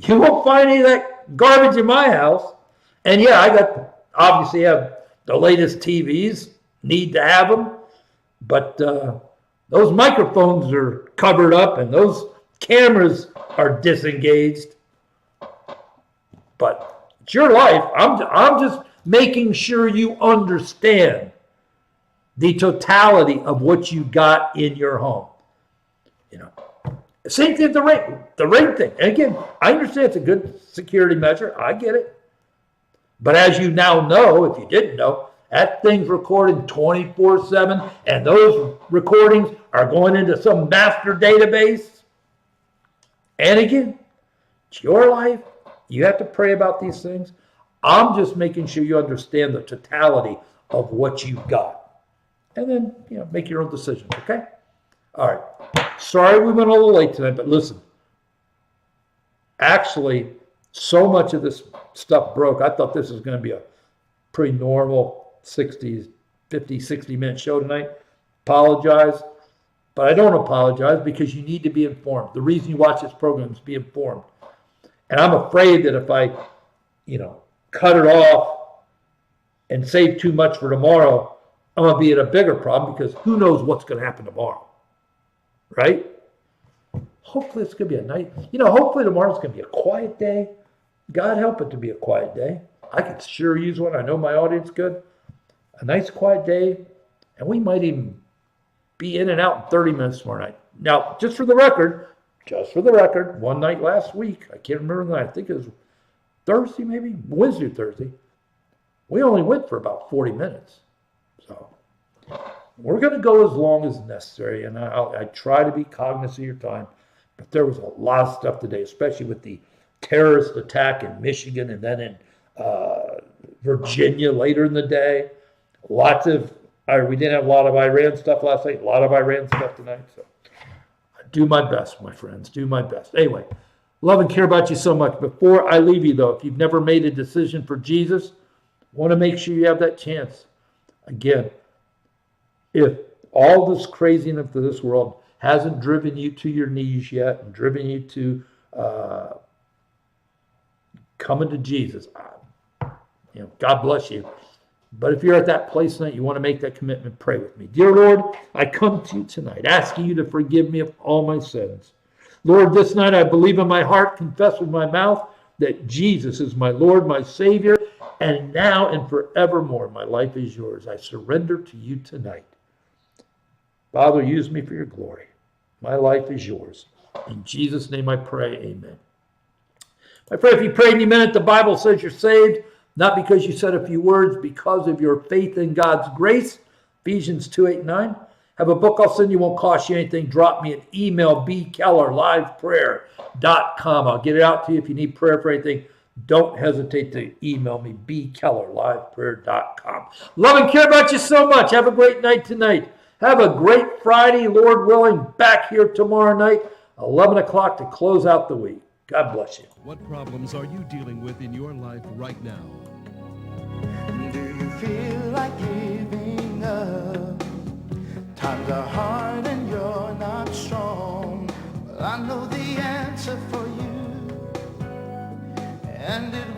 You won't find any of that garbage in my house. And yeah, I obviously have the latest TVs, need to have them. But those microphones are covered up and those cameras are disengaged. But it's your life. I'm just making sure you understand the totality of what you got in your home. Same thing with the ring thing. And again, I understand it's a good security measure. I get it. But as you now know, if you didn't know, that thing's recording 24/7, and those recordings are going into some master database. And again, it's your life. You have to pray about these things. I'm just making sure you understand the totality of what you've got. And then, make your own decisions, okay? All right. Sorry we went a little late tonight, but listen. Actually, so much of this stuff broke. I thought this was going to be a pretty normal 50, 60-minute show tonight. Apologize. But I don't apologize, because you need to be informed. The reason you watch this program is to be informed. And I'm afraid that if I, cut it off and save too much for tomorrow, I'm going to be at a bigger problem, because who knows what's going to happen tomorrow, right? Hopefully it's going to be a night. Hopefully tomorrow's going to be a quiet day. God help it to be a quiet day. I could sure use one. I know my audience could. A nice quiet day, and we might even be in and out in 30 minutes tomorrow night. Now, just for the record, one night last week, I can't remember the night, I think it was Thursday, maybe Wednesday or Thursday, we only went for about 40 minutes. So we're going to go as long as necessary, and I try to be cognizant of your time. But there was a lot of stuff today, especially with the terrorist attack in Michigan and then in Virginia later in the day. We didn't have a lot of Iran stuff last night, a lot of Iran stuff tonight. So I do my best, my friends, do my best. Anyway, love and care about you so much. Before I leave you, though, if you've never made a decision for Jesus, want to make sure you have that chance. Again, if all this craziness of this world hasn't driven you to your knees yet and driven you to coming to Jesus, God bless you. But if you're at that place tonight, you want to make that commitment, pray with me. Dear Lord, I come to you tonight, asking you to forgive me of all my sins. Lord, this night I believe in my heart, confess with my mouth that Jesus is my Lord, my Savior, and now and forevermore my life is yours. I surrender to you tonight. Father, use me for your glory. My life is yours. In Jesus' name I pray, amen. My friend, if you prayed any minute, the Bible says you're saved, not because you said a few words, because of your faith in God's grace. Ephesians 2:8-9. Have a book I'll send you, won't cost you anything. Drop me an email, bkeller@liveprayer.com. I'll get it out to you if you need prayer for anything. Don't hesitate to email me, bkeller@liveprayer.com. Love and care about you so much. Have a great night tonight. Have a great Friday, Lord willing. Back here tomorrow night, 11 o'clock to close out the week. God bless you. What problems are you dealing with in your life right now? Do you feel like giving up? Times are hard and you're not strong. Well, I know the answer for you, and it